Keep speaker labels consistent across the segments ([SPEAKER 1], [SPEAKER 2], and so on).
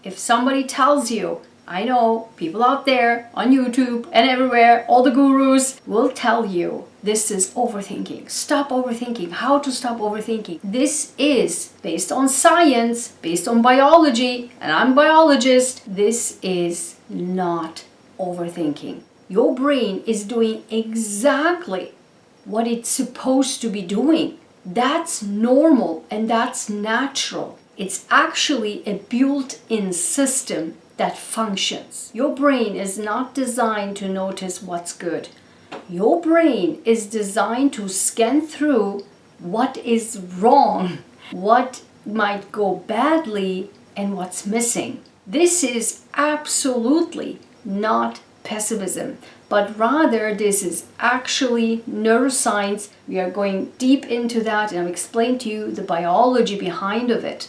[SPEAKER 1] If somebody tells you, I know people out there on YouTube and everywhere, all the gurus will tell you this is overthinking. Stop overthinking. How to stop overthinking. This is based on science, based on biology, and I'm a biologist. This is not overthinking. Your brain is doing exactly what it's supposed to be doing. That's normal and that's natural. It's actually a built-in system that functions. Your brain is not designed to notice what's good. Your brain is designed to scan through what is wrong, what might go badly, and what's missing. This is absolutely not pessimism, but rather this is actually neuroscience. We are going deep into that, and I'll explain to you the biology behind of it.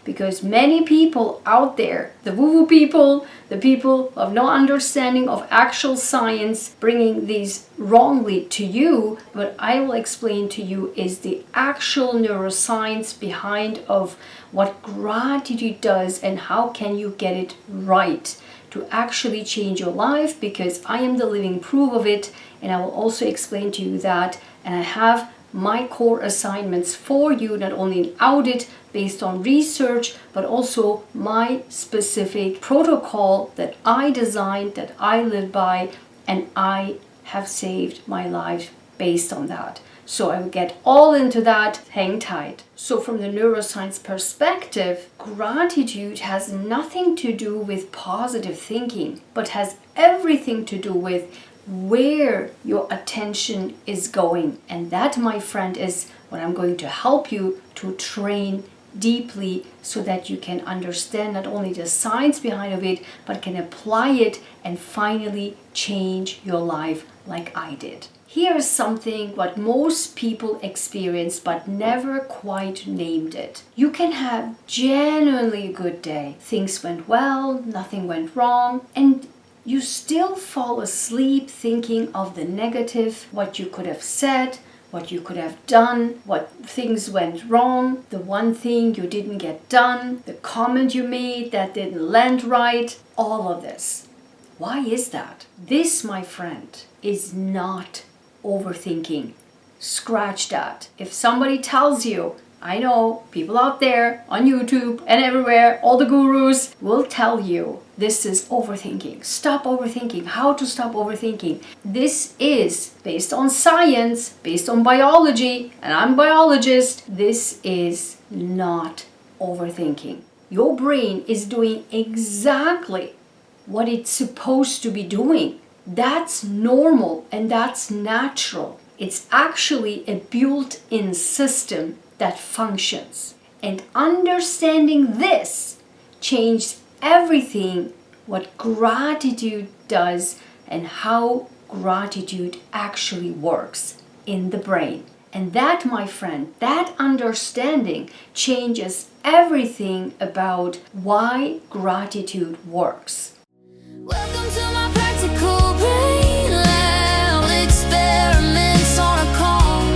[SPEAKER 1] Because many people out there, the woo-woo people, the people of no understanding of actual science, bringing these wrongly to you, what I will explain to you is the actual neuroscience behind of what gratitude does and how can you get it right to actually change your life, because I am the living proof of it, and I will also explain to you that, and I have my core assignments for you, not only an audit based on research, but also my specific protocol that I designed, that I live by, and I have saved my life based on that. So I will get all into that. Hang tight. So from the neuroscience perspective, gratitude has nothing to do with positive thinking, but has everything to do with where your attention is going. And that, my friend, is what I'm going to help you to train deeply so that you can understand not only the science behind of it, but can apply it and finally change your life like I did. Here's something what most people experience but never quite named it. You can have genuinely a good day. Things went well, nothing went wrong, and you still fall asleep thinking of the negative, what you could have said, what you could have done, what things went wrong, the one thing you didn't get done, the comment you made that didn't land right, all of this. Why is that? This, my friend, is not overthinking. Scratch that. If somebody tells you, I know people out there on YouTube and everywhere, all the gurus will tell you this is overthinking. Stop overthinking. How to stop overthinking. This is based on science, based on biology, and I'm a biologist. This is not overthinking. Your brain is doing exactly what it's supposed to be doing. That's normal and that's natural. It's actually a built-in system that functions. And understanding this changed everything what gratitude does and how gratitude actually works in the brain. And that, my friend, that understanding changes everything about why gratitude works.
[SPEAKER 2] Welcome to my practical brain lab experiments on a calm,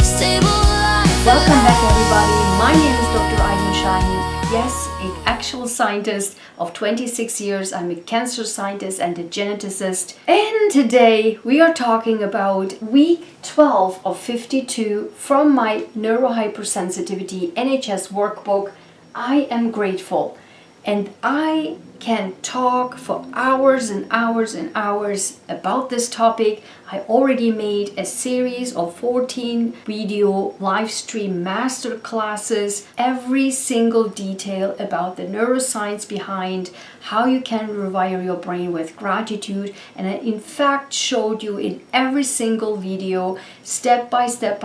[SPEAKER 2] stable life.
[SPEAKER 1] Welcome back, everybody. My name is Dr. Ayguen Sahin. Yes, an actual scientist of 26 years. I'm a cancer scientist and a geneticist. And today we are talking about week 12 of 52 from my neurohypersensitivity NHS workbook. I am grateful. And I can talk for hours and hours and hours about this topic. I already made a series of 14 video live stream master classes, every single detail about the neuroscience behind how you can rewire your brain with gratitude. And I in fact showed you in every single video, step by step,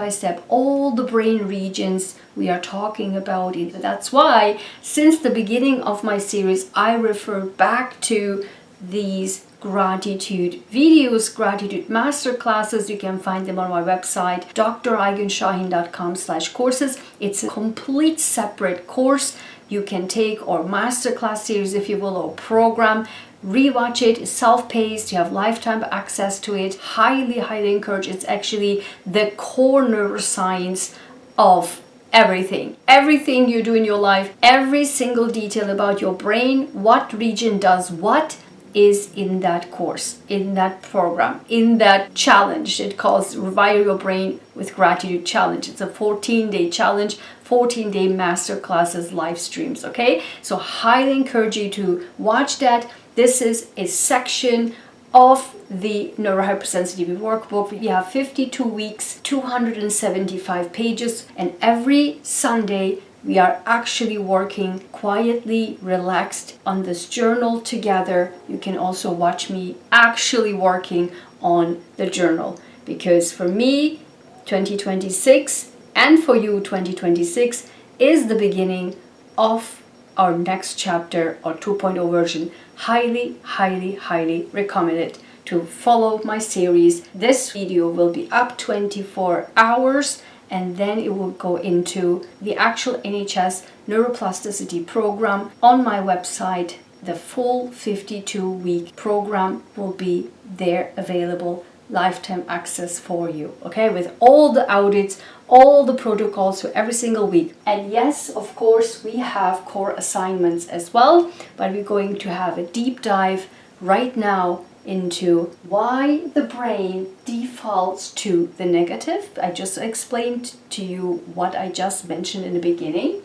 [SPEAKER 1] all the brain regions we are talking about it. That's why since the beginning of my series, I refer back to these gratitude videos, gratitude masterclasses. You can find them on my website, draygenshahin.com/courses. It's a complete separate course you can take, or masterclass series, if you will, or program. Rewatch it. It's self-paced. You have lifetime access to it. Highly encourage. It's actually the core neuroscience of everything. Everything you do in your life, every single detail about your brain, what region does what, is in that course, in that program, in that challenge. It calls Rewire Your Brain with Gratitude Challenge. It's a 14-day challenge, 14-day masterclasses, live streams, okay? So highly encourage you to watch that. This is a section of the Neurohypersensitivity Workbook. We have 52 weeks, 275 pages, and every Sunday we are actually working quietly, relaxed on this journal together. You can also watch me actually working on the journal, because for me, 2026, and for you, 2026, is the beginning of our next chapter, or 2.0 version. Highly, highly, highly recommend it to follow my series. This video will be up 24 hours, and then it will go into the actual NHS neuroplasticity program on my website. The full 52-week program will be there, available, lifetime access for you, okay, with all the audits, all the protocols for every single week. And yes, of course, we have core assignments as well, but we're going to have a deep dive right now into why the brain defaults to the negative. I just explained to you what I just mentioned in the beginning,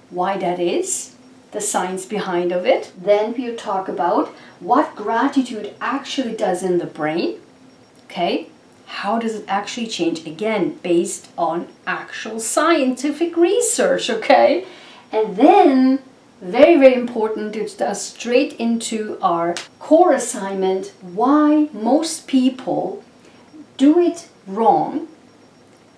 [SPEAKER 1] why that is, the science behind of it. Then we'll talk about what gratitude actually does in the brain, okay? How does it actually change? Again, based on actual scientific research, okay? And then, very, very important, to go straight into our core assignment, why most people do it wrong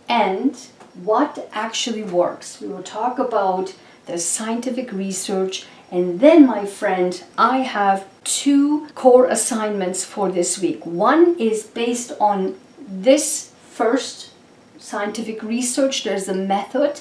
[SPEAKER 1] and what actually works. We will talk about the scientific research, and then, my friend, I have 2 core assignments for this week. One is based on this first scientific research. There's a method,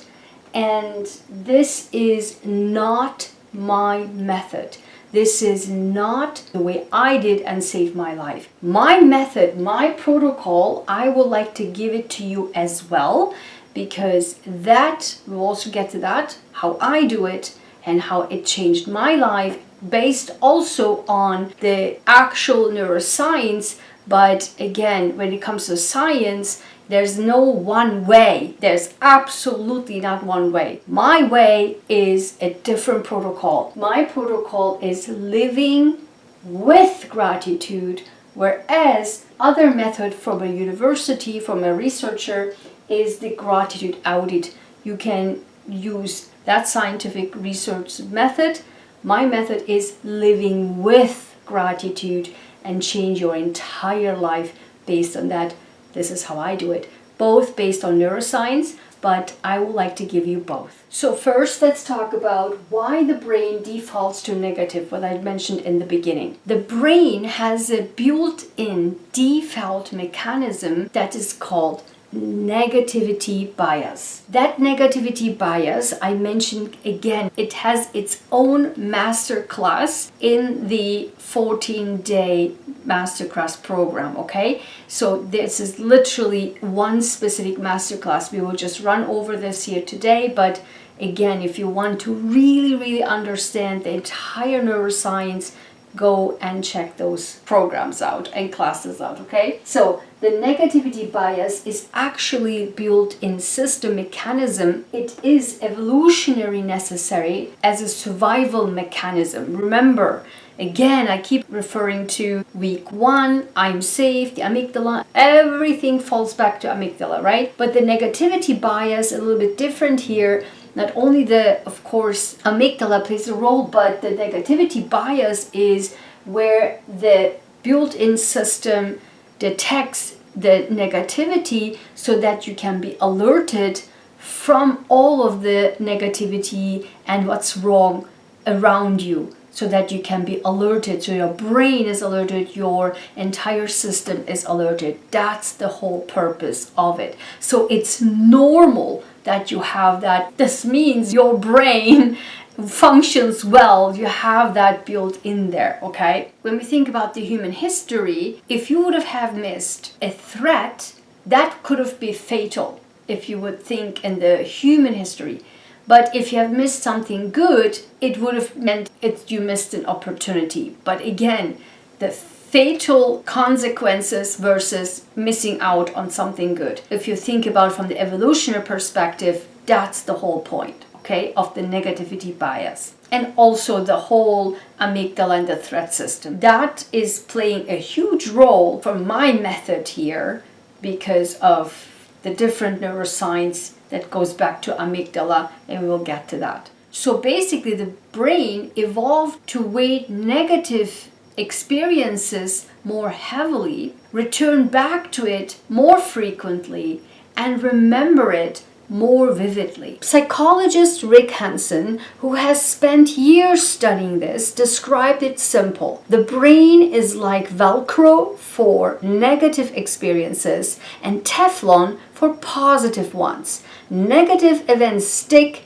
[SPEAKER 1] and this is not my method. This is not the way I did and saved my life. My method, my protocol, I would like to give it to you as well, because that, we'll also get to that, how I do it and how it changed my life, based also on the actual neuroscience. But again, when it comes to science, there's no one way. There's absolutely not one way. My way is a different protocol. My protocol is living with gratitude, whereas other method from a university, from a researcher, is the gratitude audit. You can use that scientific research method. My method is living with gratitude and change your entire life based on that. This is how I do it, both based on neuroscience, but I would like to give you both. So first, let's talk about why the brain defaults to negative, what I mentioned in the beginning. The brain has a built-in default mechanism that is called negativity bias. That negativity bias, I mentioned again, it has its own masterclass in the 14-day masterclass program, okay? So this is literally one specific masterclass. We will just run over this here today, but again, if you want to really, really understand the entire neuroscience, go and check those programs out and classes out, okay? So the negativity bias is actually built-in system mechanism. It is evolutionary necessary as a survival mechanism. Remember, again, I keep referring to week 1, I'm safe, the amygdala, everything falls back to amygdala, right? But the negativity bias, a little bit different here. Not only of course, amygdala plays a role, but the negativity bias is where the built-in system detects the negativity so that you can be alerted from all of the negativity and what's wrong around you, so that you can be alerted. So your brain is alerted, your entire system is alerted. That's the whole purpose of it. So it's normal that you have that. This means your brain functions well. You have that built in there, okay? When we think about the human history, if you would have missed a threat, that could have been fatal. if you would think in the human history. But if you have missed something good, it would have meant you missed an opportunity. But again, the fatal consequences versus missing out on something good. If you think about from the evolutionary perspective, that's the whole point, okay, of the negativity bias. And also the whole amygdala and the threat system. That is playing a huge role for my method here because of the different neuroscience that goes back to amygdala, and we will get to that. So basically the brain evolved to weight negative experiences more heavily, return back to it more frequently, and remember it more vividly. Psychologist Rick Hansen, who has spent years studying this, described it simple. The brain is like Velcro for negative experiences and Teflon for positive ones. Negative events stick,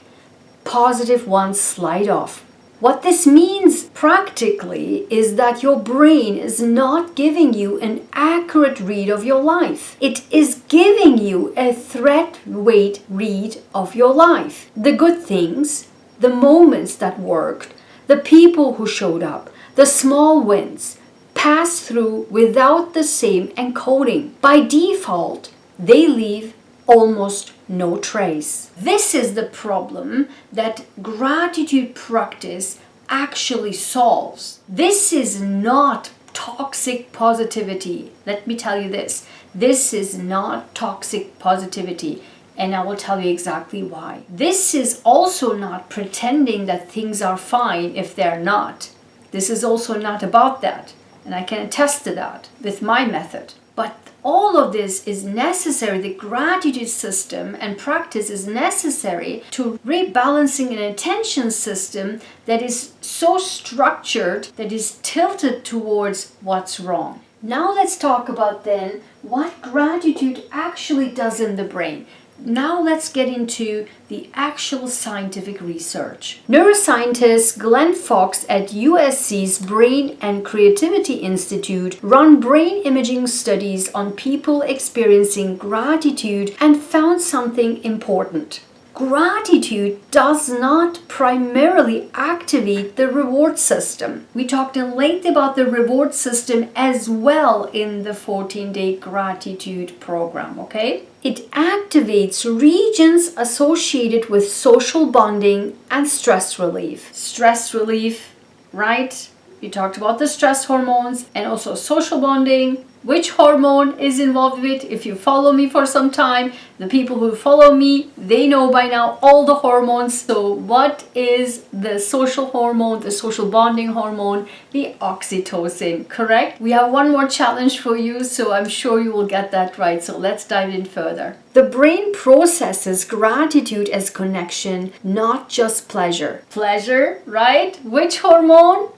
[SPEAKER 1] positive ones slide off. What this means practically is that your brain is not giving you an accurate read of your life. It is giving you a threat weight read of your life. The good things, the moments that worked, the people who showed up, the small wins, pass through without the same encoding. By default, they leave almost no trace. This is the problem that gratitude practice actually solves. This is not toxic positivity. Let me tell you this. This is not toxic positivity, and I will tell you exactly why. This is also not pretending that things are fine if they're not. This is also not about that, and I can attest to that with my method. But all of this is necessary. The gratitude system and practice is necessary to rebalancing an attention system that is so structured that is tilted towards what's wrong. Now let's talk about then what gratitude actually does in the brain. Now let's get into the actual scientific research. Neuroscientist Glenn Fox at USC's Brain and Creativity Institute run brain imaging studies on people experiencing gratitude and found something important. Gratitude does not primarily activate the reward system. We talked in length about the reward system as well in the 14-day gratitude program, okay? It activates regions associated with social bonding and stress relief. Stress relief, right? We talked about the stress hormones and also social bonding. Which hormone is involved with it? If you follow me for some time, the people who follow me, they know by now all the hormones. So what is the social hormone, the social bonding hormone? The oxytocin, correct? We have one more challenge for you, so I'm sure you will get that right. So let's dive in further. The brain processes gratitude as connection, not just pleasure. Pleasure, right? Which hormone?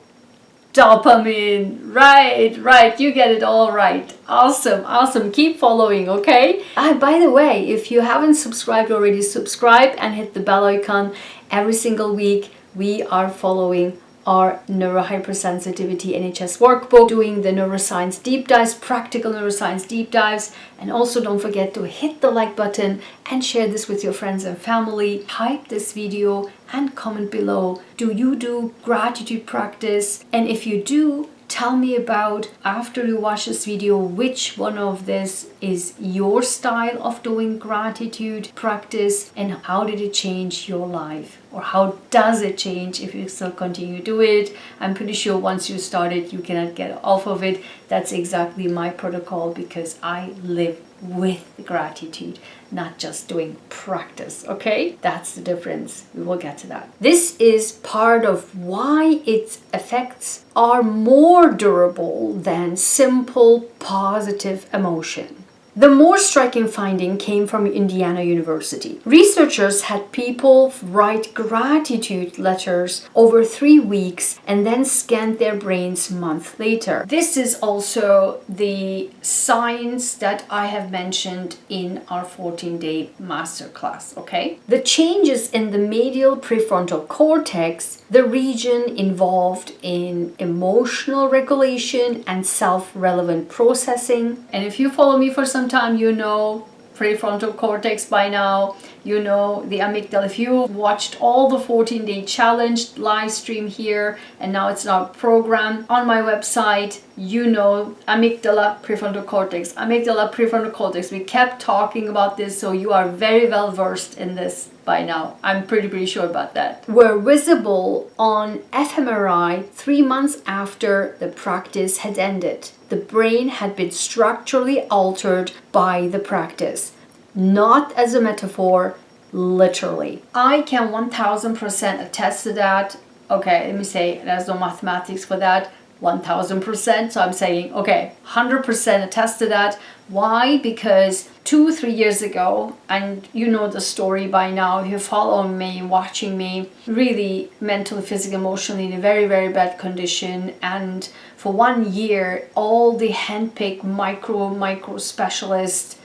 [SPEAKER 1] Dopamine. Right. You get it all right. Awesome. Keep following, okay? By the way, if you haven't subscribed already, subscribe and hit the bell icon. Every single week, we are following our neurohypersensitivity NHS workbook, doing the neuroscience deep dives, practical neuroscience deep dives, and also don't forget to hit the like button and share this with your friends and family. Hype this video and comment below. Do you do gratitude practice? And if you do, tell me about, after you watch this video, which one of this is your style of doing gratitude practice and how did it change your life? Or how does it change if you still continue to do it? I'm pretty sure once you start it, you cannot get off of it. That's exactly my protocol because I live with gratitude, not just doing practice, okay? That's the difference. We will get to that. This is part of why its effects are more durable than simple positive emotion. The more striking finding came from Indiana University. Researchers had people write gratitude letters over 3 weeks and then scanned their brains a month later. This is also the science that I have mentioned in our 14-day masterclass, okay? The changes in the medial prefrontal cortex, the region involved in emotional regulation and self-relevant processing. And if you follow me for some time, you know prefrontal cortex by now. You know the amygdala. If you watched all the 14-day challenge live stream here, and now it's now programmed on my website, you know amygdala, prefrontal cortex, amygdala, prefrontal cortex. We kept talking about this, so you are very well versed in this by now. I'm pretty sure about that. Were visible on fMRI 3 months after the practice had ended. The brain had been structurally altered by the practice. Not as a metaphor, literally. I can 1000% attest to that. Okay, let me say, there's no mathematics for that. 1000%. So I'm saying, okay, 100% attest to that. Why? Because 2-3 years ago, and you know the story by now, if you're following me, watching me, really mentally, physically, emotionally in a very bad condition. And for 1 year, all the handpicked micro specialists,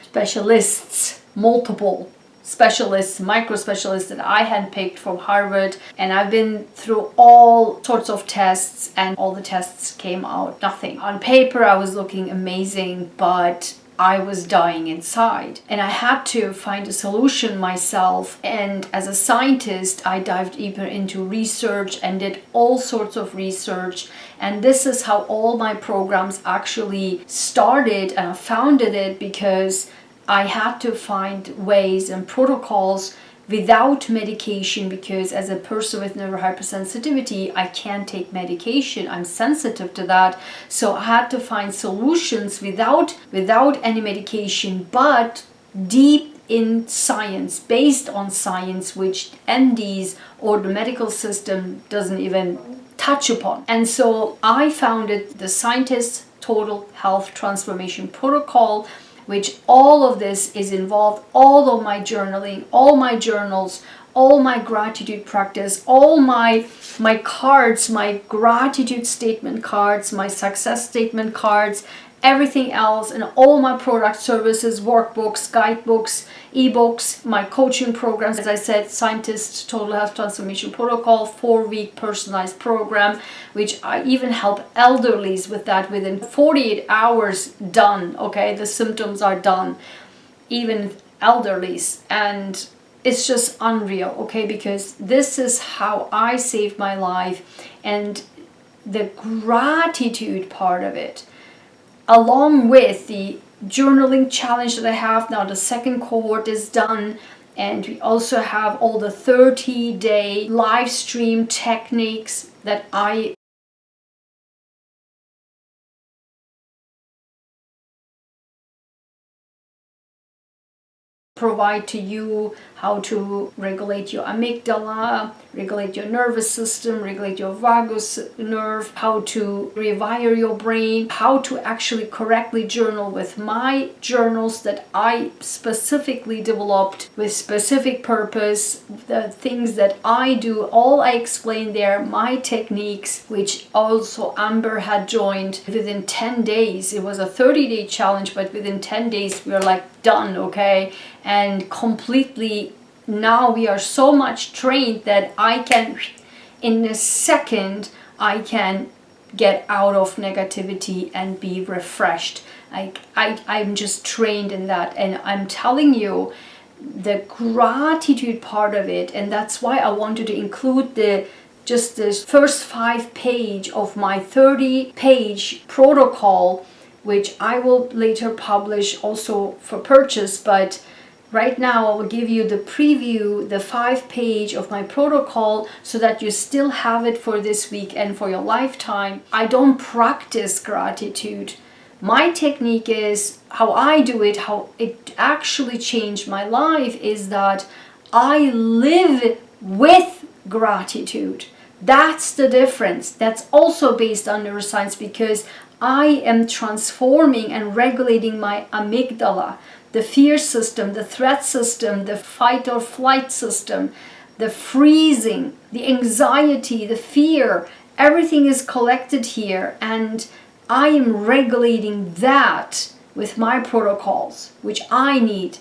[SPEAKER 1] multiple specialists, micro specialists that I handpicked from Harvard, and I've been through all sorts of tests, and all the tests came out nothing. On paper I was looking amazing, but I was dying inside, and I had to find a solution myself. And as a scientist, I dived deeper into research and did all sorts of research, and this is how all my programs actually started, and I founded it because I had to find ways and protocols without medication, because as a person with neurohypersensitivity, I can't take medication. I'm sensitive to that. So I had to find solutions without any medication, but deep in science, based on science, which MDs or the medical system doesn't even touch upon. And so I founded the Scientist Total Health Transformation Protocol, which all of this is involved, all of my journaling, all my journals, all my gratitude practice, all my cards, my gratitude statement cards, my success statement cards, everything else, and all my product services, workbooks, guidebooks, ebooks, my coaching programs. As I said, Scientist Total Health Transformation Protocol, 4-week personalized program, which I even help elderlies with that within 48 hours done. Okay, the symptoms are done, even elderlies, and it's just unreal. Okay, because this is how I saved my life, and the gratitude part of it, along with the journaling challenge that I have now. The second cohort is done, and we also have all the 30-day live stream techniques that I provide to you, how to regulate your amygdala, regulate your nervous system, regulate your vagus nerve, how to rewire your brain, how to actually correctly journal with my journals that I specifically developed with specific purpose, the things that I do, all I explain there, my techniques, which also Amber had joined within 10 days. It was a 30-day challenge, but within 10 days we were like done, okay? And completely, now we are so much trained that I can, in a second, I can get out of negativity and be refreshed. I'm just trained in that, and I'm telling you, the gratitude part of it, and that's why I wanted to include just this first 5 page of my 30-page protocol, which I will later publish also for purchase. But right now I will give you the preview, the 5-page of my protocol, so that you still have it for this week and for your lifetime. I don't practice gratitude. My technique is, how I do it, how it actually changed my life, is that I live with gratitude. That's the difference. That's also based on neuroscience, because I am transforming and regulating my amygdala, the fear system, the threat system, the fight or flight system, the freezing, the anxiety, the fear. Everything is collected here, and I am regulating that with my protocols, which I need,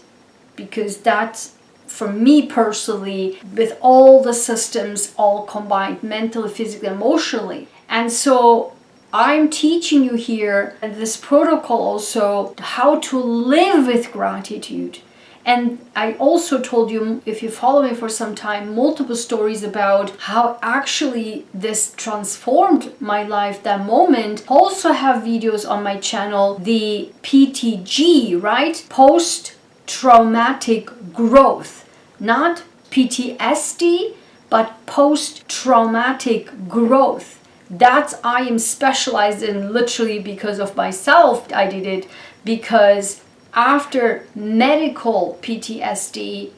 [SPEAKER 1] because that's, for me personally, with all the systems all combined, mentally, physically, emotionally. And so I'm teaching you here, and this protocol also, how to live with gratitude. And I also told you, if you follow me for some time, multiple stories about how actually this transformed my life that moment. Also have videos on my channel, the PTG, right? Post-traumatic growth. Not PTSD, but post-traumatic growth. That I am specialized in literally because of myself. I did it because after medical PTSD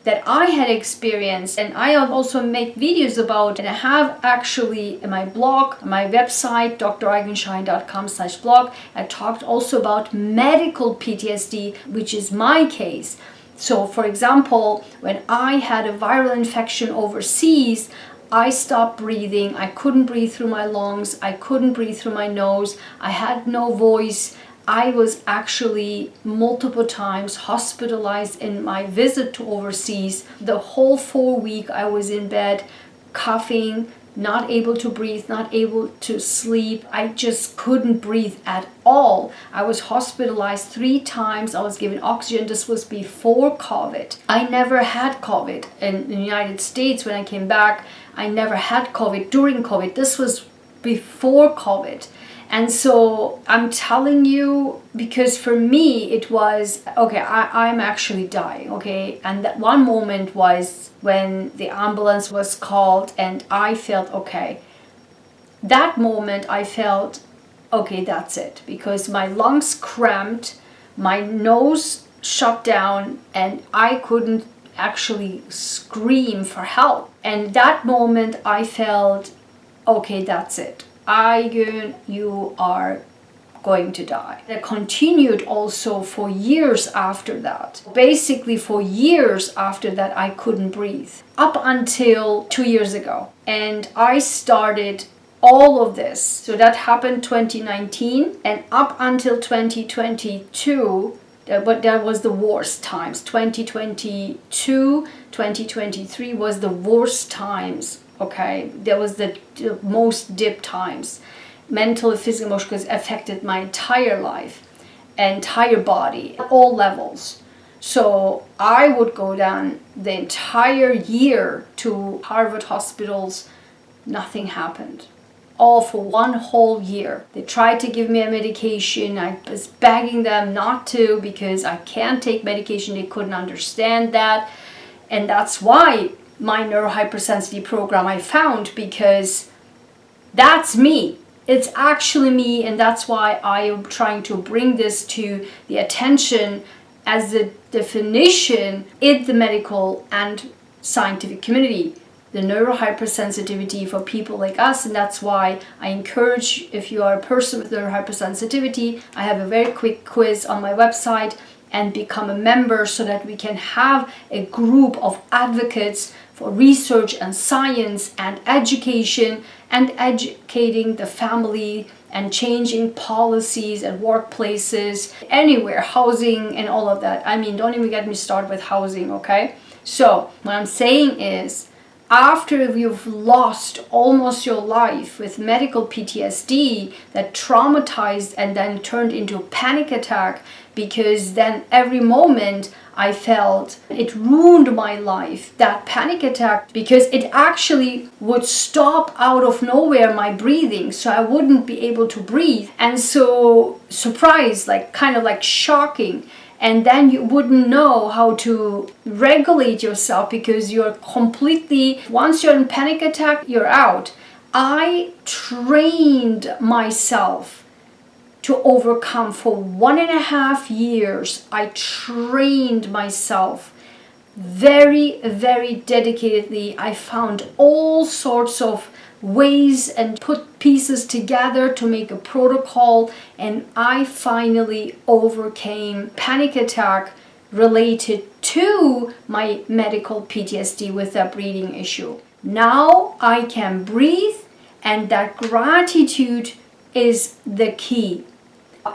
[SPEAKER 1] that I had experienced, and I also make videos about, and I have actually in my blog, my website, draygenshein.com/blog, I talked also about medical PTSD, which is my case. So for example, when I had a viral infection overseas, I stopped breathing. I couldn't breathe through my lungs. I couldn't breathe through my nose. I had no voice. I was actually multiple times hospitalized in my visit to overseas. The whole 4 week I was in bed, coughing, not able to breathe, not able to sleep. I just couldn't breathe at all. I was hospitalized 3 times. I was given oxygen. This was before COVID. I never had COVID in the United States when I came back. I never had COVID during COVID. This was before COVID. And so I'm telling you, because for me it was, okay, I'm actually dying, okay? And that one moment was when the ambulance was called and I felt, okay, that moment I felt, okay, that's it. Because my lungs cramped, my nose shut down, and I couldn't actually scream for help. And that moment I felt, okay, that's it. Ayguen, you are going to die. It continued also for years after that. Basically for years after that I couldn't breathe. Up until 2 years ago. And I started all of this. So that happened 2019, and up until 2022, but that was the worst times. 2022, 2023 was the worst times. Okay, that was the most dip times. Mental, physical, emotional affected my entire life, entire body, all levels. So I would go down the entire year to Harvard hospitals. Nothing happened. All for 1 whole year. They tried to give me a medication. I was begging them not to because I can't take medication. They couldn't understand that. And that's why my neurohypersensitivity program I found, because that's me. It's actually me, and that's why I am trying to bring this to the attention as the definition in the medical and scientific community, the neurohypersensitivity for people like us. And that's why I encourage, if you are a person with neurohypersensitivity, I have a very quick quiz on my website, and become a member so that we can have a group of advocates for research and science and education, and educating the family and changing policies and workplaces, anywhere, housing and all of that. I mean, don't even get me started with housing, okay? So what I'm saying is, after you've lost almost your life with medical PTSD that traumatized and then turned into a panic attack, because then every moment I felt it ruined my life, that panic attack, because it actually would stop out of nowhere my breathing, so I wouldn't be able to breathe. And so surprise, like kind of like shocking. And then you wouldn't know how to regulate yourself because you're completely, once you're in panic attack, you're out. I trained myself to overcome for 1.5 years. I trained myself very, very dedicatedly. I found all sorts of ways and put pieces together to make a protocol, and I finally overcame panic attack related to my medical PTSD with that breathing issue. Now I can breathe, and that gratitude is the key.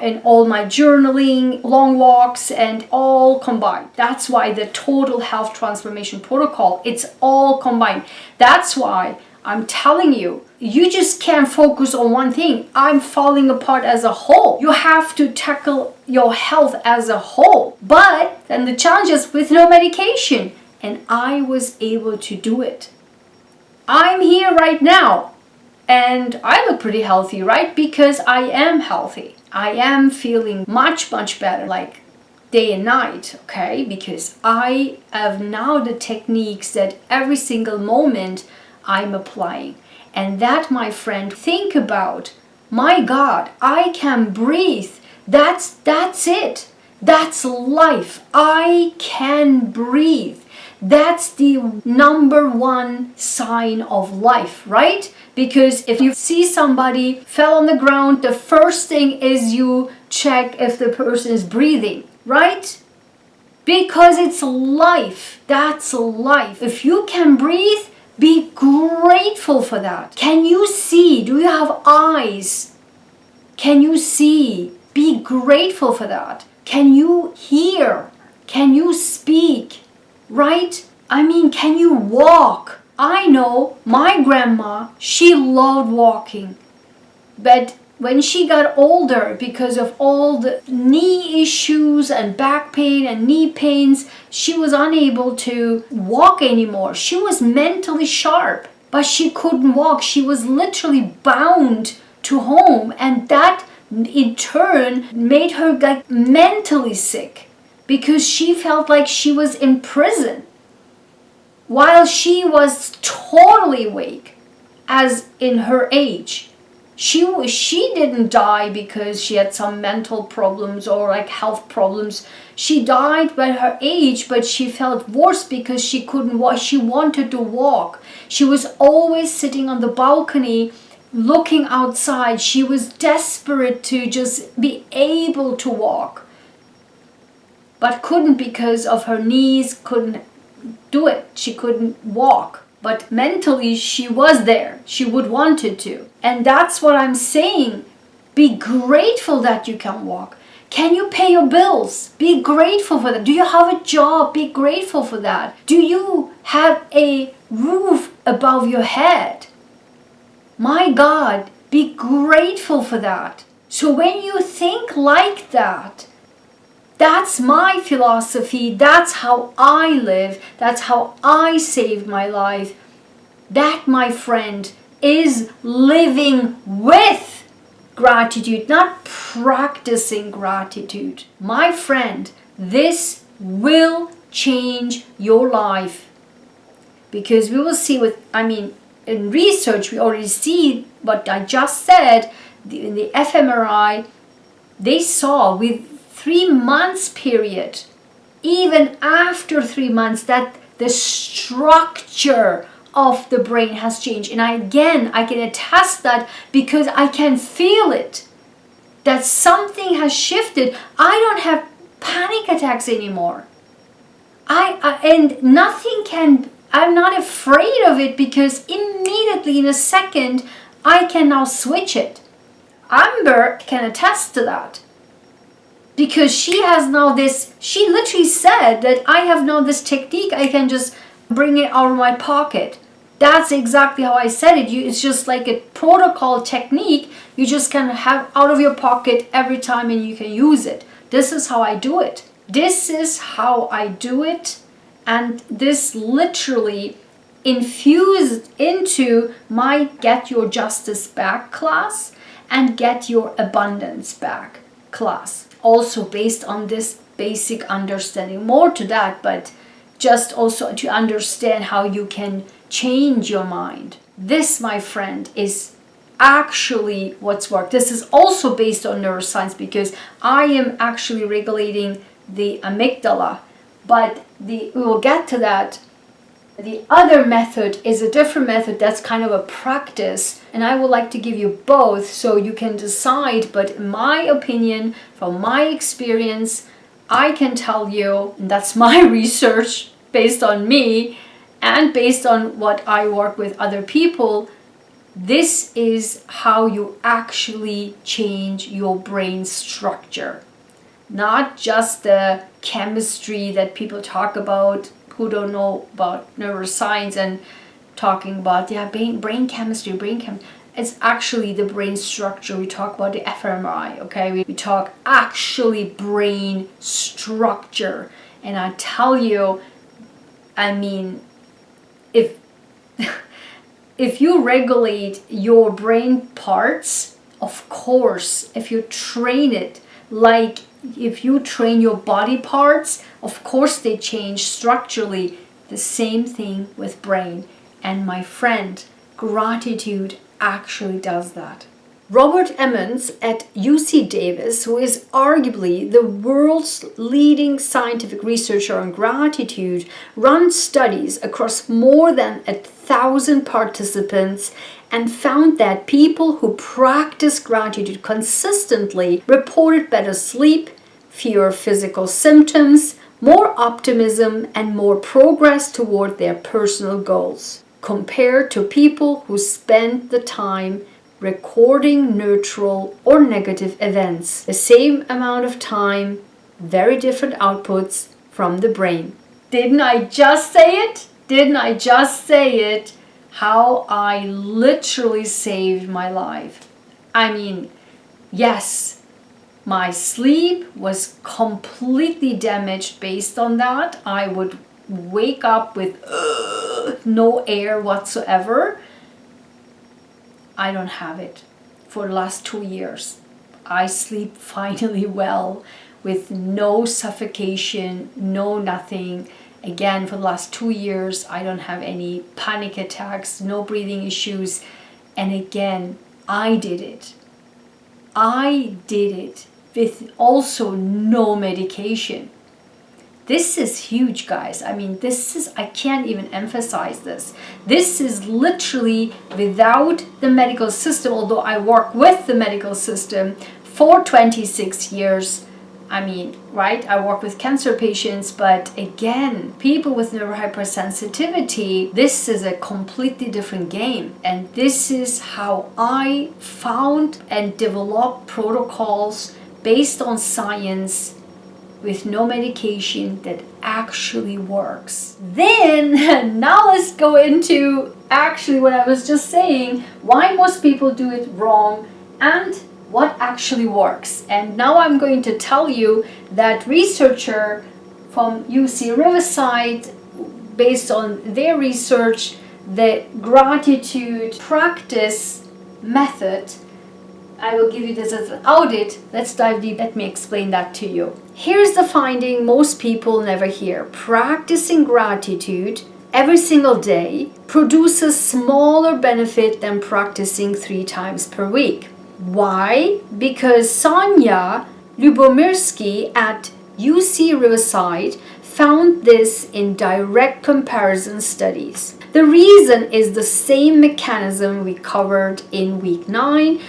[SPEAKER 1] In all my journaling, long walks, and all combined. That's why the total health transformation protocol, it's all combined. That's why I'm telling you, you just can't focus on one thing. I'm falling apart as a whole. You have to tackle your health as a whole. But then the challenge is with no medication. And I was able to do it. I'm here right now. And I look pretty healthy, right? Because I am healthy. I am feeling much, much better, like day and night, okay? Because I have now the techniques that every single moment I'm applying. And that, my friend, think about, my God, I can breathe. That's it. That's life. I can breathe. That's the number one sign of life, right? Because if you see somebody fell on the ground, the first thing is you check if the person is breathing, right? Because it's life. That's life. If you can breathe, be grateful for that. Can you see? Do you have eyes? Can you see? Be grateful for that. Can you hear? Can you speak? Right? I mean, can you walk? I know my grandma, she loved walking. But when she got older, because of all the knee issues and back pain and knee pains, she was unable to walk anymore. She was mentally sharp, but she couldn't walk. She was literally bound to home, and that in turn made her like mentally sick because she felt like she was in prison while she was totally awake as in her age. She didn't die because she had some mental problems or like health problems. She died by her age, but she felt worse because she couldn't walk. She wanted to walk. She was always sitting on the balcony looking outside. She was desperate to just be able to walk, but couldn't because of her knees, couldn't do it. She couldn't walk. But mentally, she was there. She would wanted to. And that's what I'm saying. Be grateful that you can walk. Can you pay your bills? Be grateful for that. Do you have a job? Be grateful for that. Do you have a roof above your head? My God, be grateful for that. So when you think like that, that's my philosophy. That's how I live. That's how I saved my life. That, my friend, is living with gratitude, not practicing gratitude. My friend, this will change your life. Because we will see in research, we already see what I just said. In the fMRI, they saw with 3 months period, even after 3 months, that the structure of the brain has changed. And I can attest that because I can feel it, that something has shifted. I don't have panic attacks anymore. I'm not afraid of it because immediately in a second, I can now switch it. Amber can attest to that. Because she has now she literally said that I have now this technique, I can just bring it out of my pocket. That's exactly how I said it. It's just like a protocol technique. You just can have out of your pocket every time and you can use it. This is how I do it. This is how I do it. And this literally infused into my Get Your Justice Back class and Get Your Abundance Back class. Also based on this basic understanding. More to that, but just also to understand how you can change your mind. This, my friend, is actually what's worked. This is also based on neuroscience because I am actually regulating the amygdala. But we will get to that. The other method is a different method that's kind of a practice, and I would like to give you both so you can decide. But in my opinion, from my experience, I can tell you, and that's my research based on me and based on what I work with other people, this is how you actually change your brain structure. Not just the chemistry that people talk about who don't know about neuroscience and talking about, brain chemistry, it's actually the brain structure. We talk about the fMRI, okay? We talk actually brain structure. And I tell you, I mean, if if you regulate your brain parts, of course, if you train it, like if you train your body parts, of course they change structurally. The same thing with brain. And my friend, gratitude actually does that. Robert Emmons at UC Davis, who is arguably the world's leading scientific researcher on gratitude, runs studies across more than 1,000 participants and found that people who practice gratitude consistently reported better sleep, fewer physical symptoms, more optimism, and more progress toward their personal goals, compared to people who spend the time recording neutral or negative events. The same amount of time, very different outputs from the brain. Didn't I just say it? Didn't I just say it? How I literally saved my life. I mean, yes, my sleep was completely damaged based on that. I would wake up with no air whatsoever. I don't have it for the last 2 years. I sleep finally well with no suffocation, no nothing. Again, for the last 2 years, I don't have any panic attacks, no breathing issues. And again, I did it. I did it with also no medication. This is huge, guys. I mean, I can't even emphasize this. This is literally without the medical system, although I work with the medical system for 26 years. I mean, right? I work with cancer patients, but again, people with neurohypersensitivity, this is a completely different game. And this is how I found and developed protocols based on science with no medication that actually works. Then, now let's go into actually what I was just saying, why most people do it wrong and what actually works. And now I'm going to tell you that researcher from UC Riverside, based on their research, the gratitude practice method, I will give you this as an audit. Let's dive deep. Let me explain that to you. Here's the finding most people never hear. Practicing gratitude every single day produces smaller benefit than practicing 3 times per week. Why? Because Sonia Lubomirsky at UC Riverside found this in direct comparison studies. The reason is the same mechanism we covered in week 9,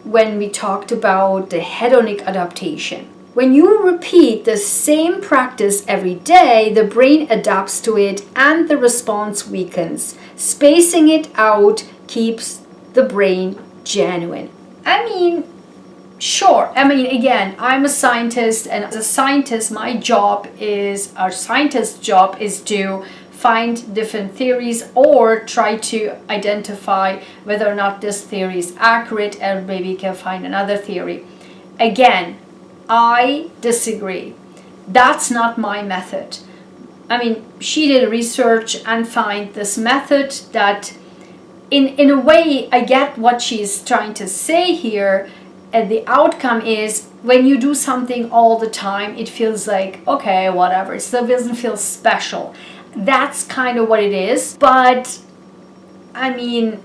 [SPEAKER 1] when we talked about the hedonic adaptation. When you repeat the same practice every day, the brain adapts to it and the response weakens. Spacing it out keeps the brain genuine. I mean, sure. I mean, again, I'm a scientist, and as a scientist, our scientist's job is to find different theories or try to identify whether or not this theory is accurate, and maybe can find another theory. Again, I disagree. That's not my method. I mean, she did research and find this method that in a way, I get what she's trying to say here. And the outcome is when you do something all the time, it feels like, okay, whatever. It still doesn't feel special. That's kind of what it is. But I mean,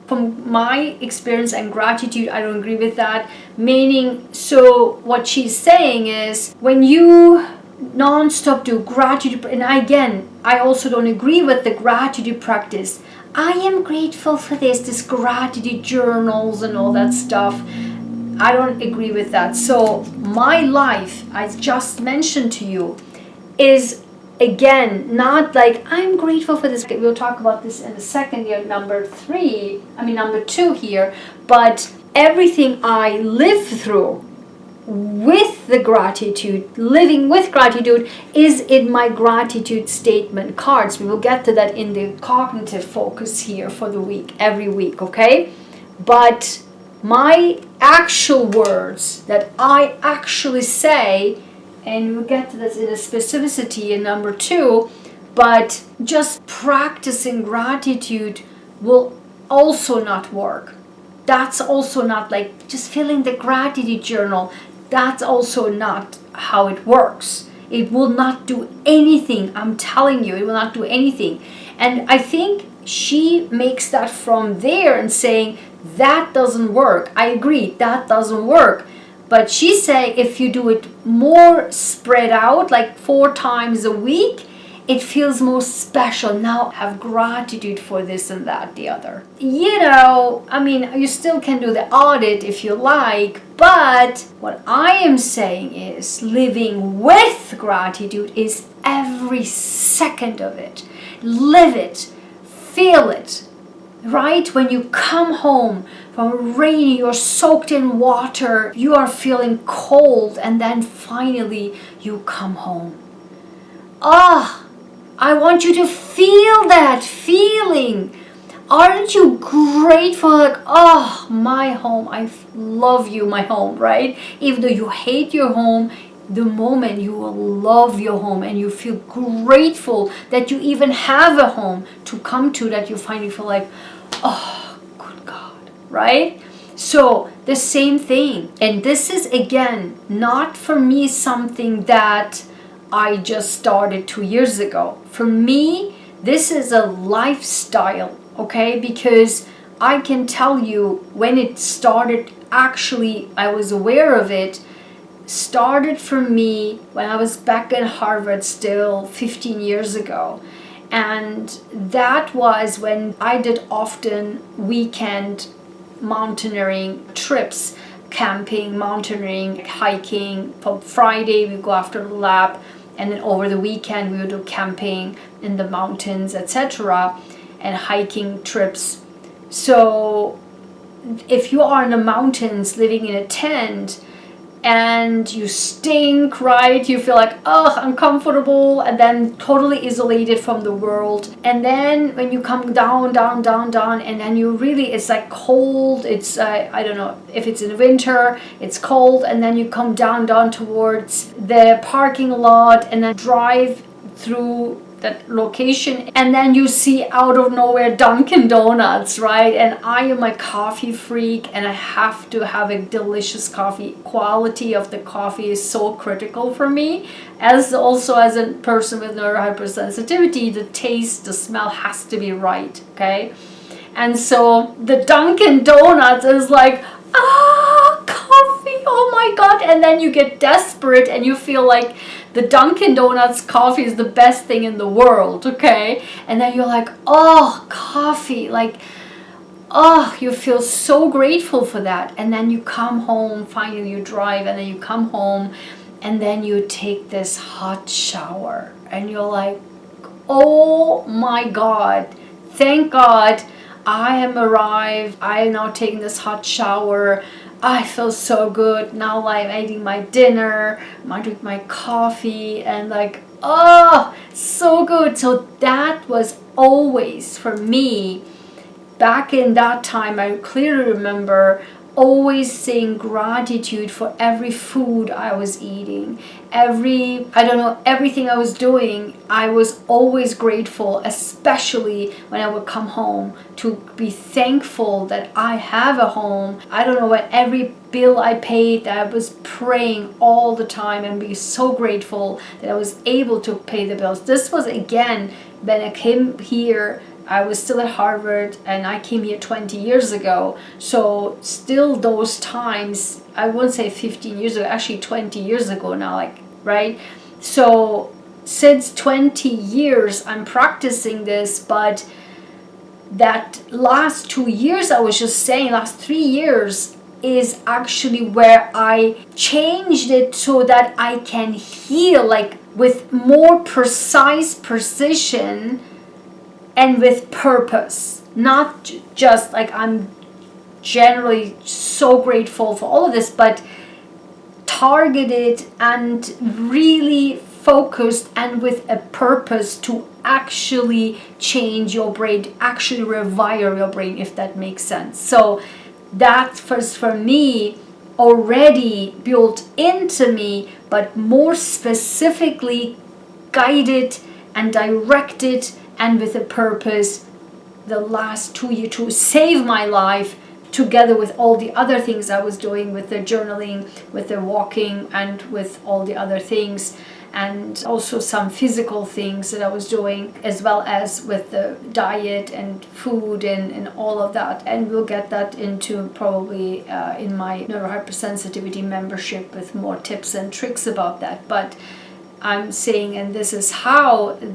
[SPEAKER 1] from my experience and gratitude, I don't agree with that. Meaning, so what she's saying is when you non-stop do gratitude, and again, I also don't agree with the gratitude practice. I am grateful for this gratitude journals and all that stuff. I don't agree with that. So my life, I just mentioned to you, is again not like I'm grateful for this. We'll talk about this in a second here, number 2 here. But everything I live through with the gratitude, living with gratitude, is in my gratitude statement cards. We will get to that in the cognitive focus here for the week, every week, okay? But my actual words that I actually say, and we'll get to this in a specificity in number 2, but just practicing gratitude will also not work. That's also not like just filling the gratitude journal. That's also not how it works. It will not do anything. I'm telling you, it will not do anything. And I think she makes that from there and saying, that doesn't work. I agree, that doesn't work. But she's saying if you do it more spread out, like 4 times a week, it feels more special. Now have gratitude for this and that, the other. You know, I mean, you still can do the audit if you like, but what I am saying is living with gratitude is every second of it. Live it, feel it, right? When you come home from rain, you're soaked in water, you are feeling cold, and then finally you come home. I want you to feel that feeling. Aren't you grateful? Like, my home, I love you, my home, right? Even though you hate your home, the moment you will love your home and you feel grateful that you even have a home to come to, that you finally feel like, good God, right? So the same thing. And this is, again, not for me something that I just started 2 years ago. For me, this is a lifestyle, okay? Because I can tell you when it started, actually, I was aware of it, started for me when I was back in Harvard still 15 years ago. And that was when I did often weekend mountaineering trips, camping, mountaineering, hiking. From Friday, we go after the lab. And then over the weekend, we would do camping in the mountains, etc. and hiking trips. So if you are in the mountains living in a tent and you stink, right? You feel like, uncomfortable, and then totally isolated from the world. And then when you come down, and then you really, it's like cold. It's, I don't know, if it's in winter, it's cold. And then you come down towards the parking lot and then drive through that location, and then you see out of nowhere Dunkin' Donuts, right? And I am a coffee freak and I have to have a delicious coffee. Quality of the coffee is so critical for me. As also as a person with neurohypersensitivity, the taste, the smell has to be right, okay? And so the Dunkin' Donuts is like, coffee, oh my God. And then you get desperate and you feel like the Dunkin' Donuts coffee is the best thing in the world, okay? And then you're like, coffee, like, you feel so grateful for that. And then you come home, finally you drive, and then you come home, and then you take this hot shower. And you're like, oh my God, thank God I am arrived. I am now taking this hot shower. I feel so good. Now I'm eating my dinner, I drink my coffee, and like, so good. So that was always for me, back in that time, I clearly remember always saying gratitude for every food I was eating, everything I was doing. I was always grateful, especially when I would come home, to be thankful that I have a home. I don't know, when every bill I paid, I was praying all the time and be so grateful that I was able to pay the bills. This was, again, when I came here, I was still at Harvard and I came here 20 years ago. So still those times, I wouldn't say 15 years ago, actually 20 years ago now, like, right? So since 20 years, I'm practicing this, but that last 2 years, I was just saying, last 3 years is actually where I changed it so that I can heal, like with more precise precision and with purpose. Not just like I'm generally so grateful for all of this, but targeted and really focused and with a purpose to actually change your brain, to actually rewire your brain, if that makes sense. So that first for me already built into me, but more specifically guided and directed and with a purpose the last 2 years to save my life, together with all the other things I was doing with the journaling, with the walking, and with all the other things, and also some physical things that I was doing, as well as with the diet and food and all of that. And we'll get that into probably in my neurohypersensitivity membership with more tips and tricks about that. But I'm saying, and this is how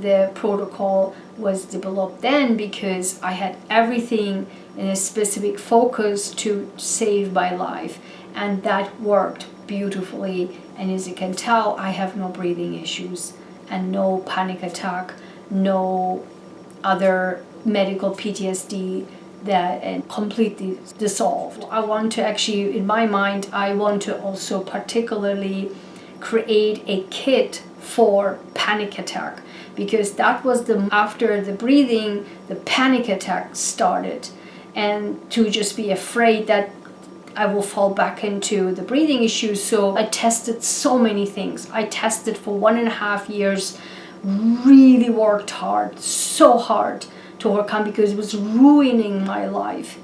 [SPEAKER 1] the protocol was developed then, because I had everything in a specific focus to save my life, and that worked beautifully. And as you can tell, I have no breathing issues and no panic attack, no other medical PTSD, that and completely dissolved. I want to actually, in my mind, I want to also particularly create a kit for panic attack, because that was after the breathing, the panic attack started, and to just be afraid that I will fall back into the breathing issues. So I tested so many things. I tested for 1.5 years, really worked hard, so hard to overcome, because it was ruining my life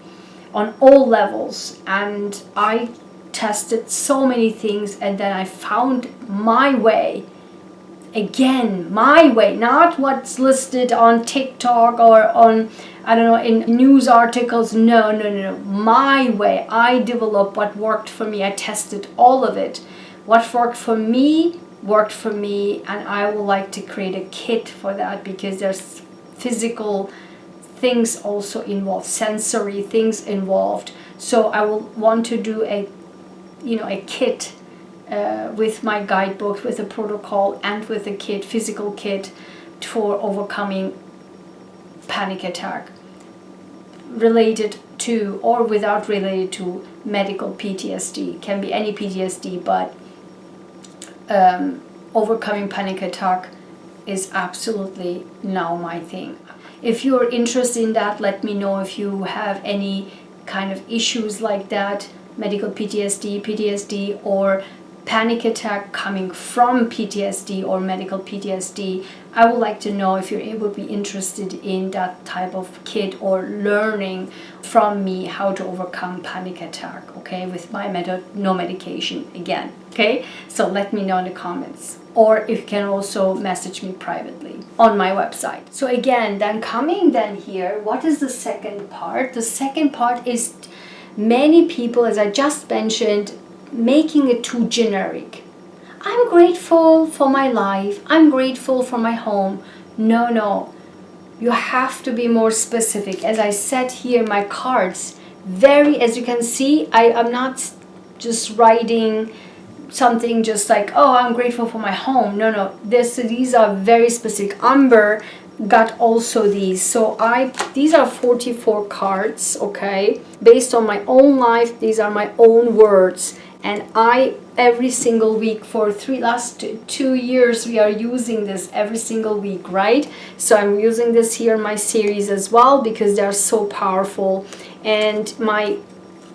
[SPEAKER 1] on all levels. And I tested so many things, and then I found my way. Again, my way, not what's listed on TikTok or on, I don't know, in news articles. No. My way. I developed what worked for me. I tested all of it. What worked for me, and I would like to create a kit for that, because there's physical things also involved, sensory things involved. So I will want to do a kit with my guidebook, with a protocol, and with a kit, physical kit for overcoming panic attack, related to or without related to medical PTSD. Can be any PTSD, but overcoming panic attack is absolutely now my thing. If you're interested in that, let me know. If you have any kind of issues like that, medical PTSD, or panic attack coming from PTSD or medical PTSD, I would like to know if you're able to be interested in that type of kit, or learning from me how to overcome panic attack, okay, with my method, no medication again, okay? So let me know in the comments, or if you can also message me privately on my website. So again, then coming then here, what is the second part? The second part is many people, as I just mentioned, making it too generic. I'm grateful for my life. I'm grateful for my home. No. You have to be more specific. As I said here, my cards, as you can see, I'm not just writing something just like, oh, I'm grateful for my home. No. These are very specific. Amber got also these. So these are 44 cards, okay? Based on my own life, these are my own words. And every single week for last 2 years, we are using this every single week, right? So I'm using this here in my series as well, because they are so powerful. And my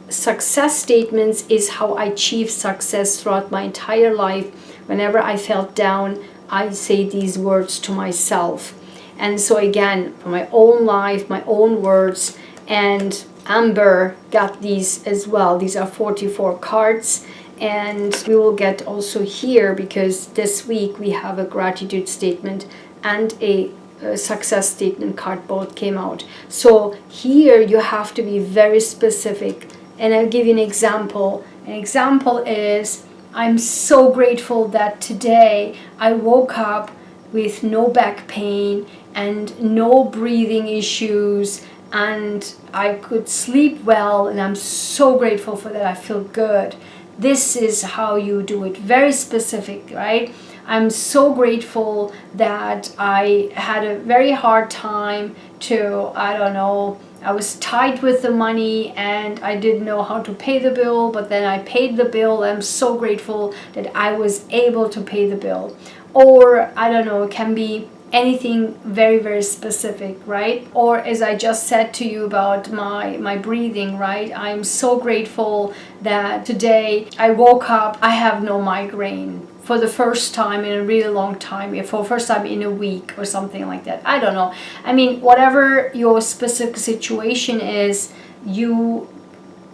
[SPEAKER 1] success statements is how I achieve success throughout my entire life. Whenever I felt down, I say these words to myself. And so again, for my own life, my own words. And Amber got these as well. These are 44 cards, and we will get also here, because this week we have a gratitude statement and a success statement card, both came out. So here you have to be very specific, and I'll give you an example. An example is, I'm so grateful that today I woke up with no back pain and no breathing issues, and I could sleep well, and I'm so grateful for that. I feel good. This is how you do it, very specific, right? I'm so grateful that I had a very hard time to, I was tight with the money and I didn't know how to pay the bill, but then I paid the bill. I'm so grateful that I was able to pay the bill. Or I don't know, it can be anything very, very specific, right? Or as I just said to you about my breathing, right? I'm so grateful that today I woke up, I have no migraine for the first time in a really long time, for the first time in a week or something like that. I don't know. I mean, whatever your specific situation is, you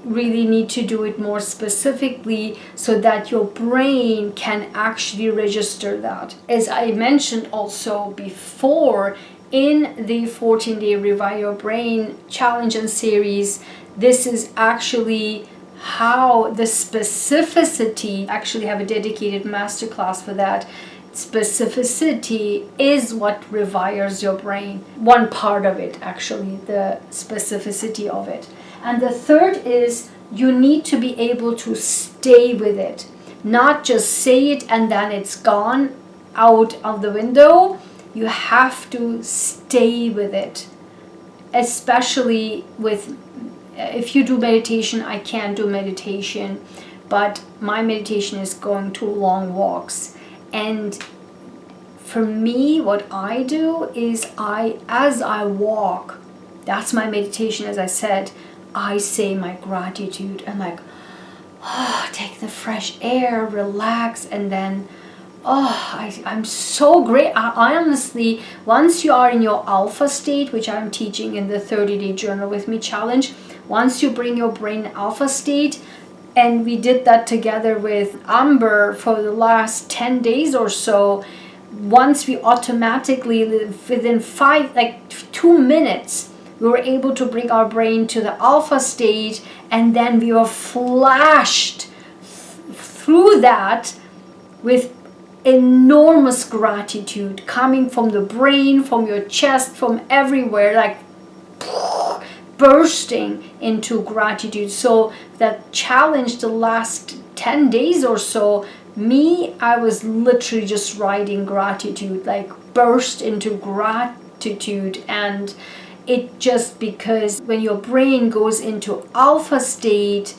[SPEAKER 1] really need to do it more specifically so that your brain can actually register that. As I mentioned also before, in the 14-day Rewire Your Brain challenge and series, this is actually how the specificity, actually have a dedicated masterclass for that. Specificity is what rewires your brain. One part of it, actually, the specificity of it. And the third is you need to be able to stay with it, not just say it and then it's gone out of the window. You have to stay with it, especially with, if you do meditation. I can't do meditation, but my meditation is going to long walks. And for me, what I do is as I walk, that's my meditation. As I said, I say my gratitude and like, take the fresh air, relax, and then, I'm so great. I honestly, once you are in your alpha state, which I'm teaching in the 30-day Journal with Me challenge, once you bring your brain alpha state, and we did that together with Amber for the last 10 days or so, once we automatically, within 2 minutes, we were able to bring our brain to the alpha state, and then we were flashed through that with enormous gratitude coming from the brain, from your chest, from everywhere, like bursting into gratitude. So that challenge, the last 10 days or so, I was literally just writing gratitude, like burst into gratitude. And it just, because when your brain goes into alpha state,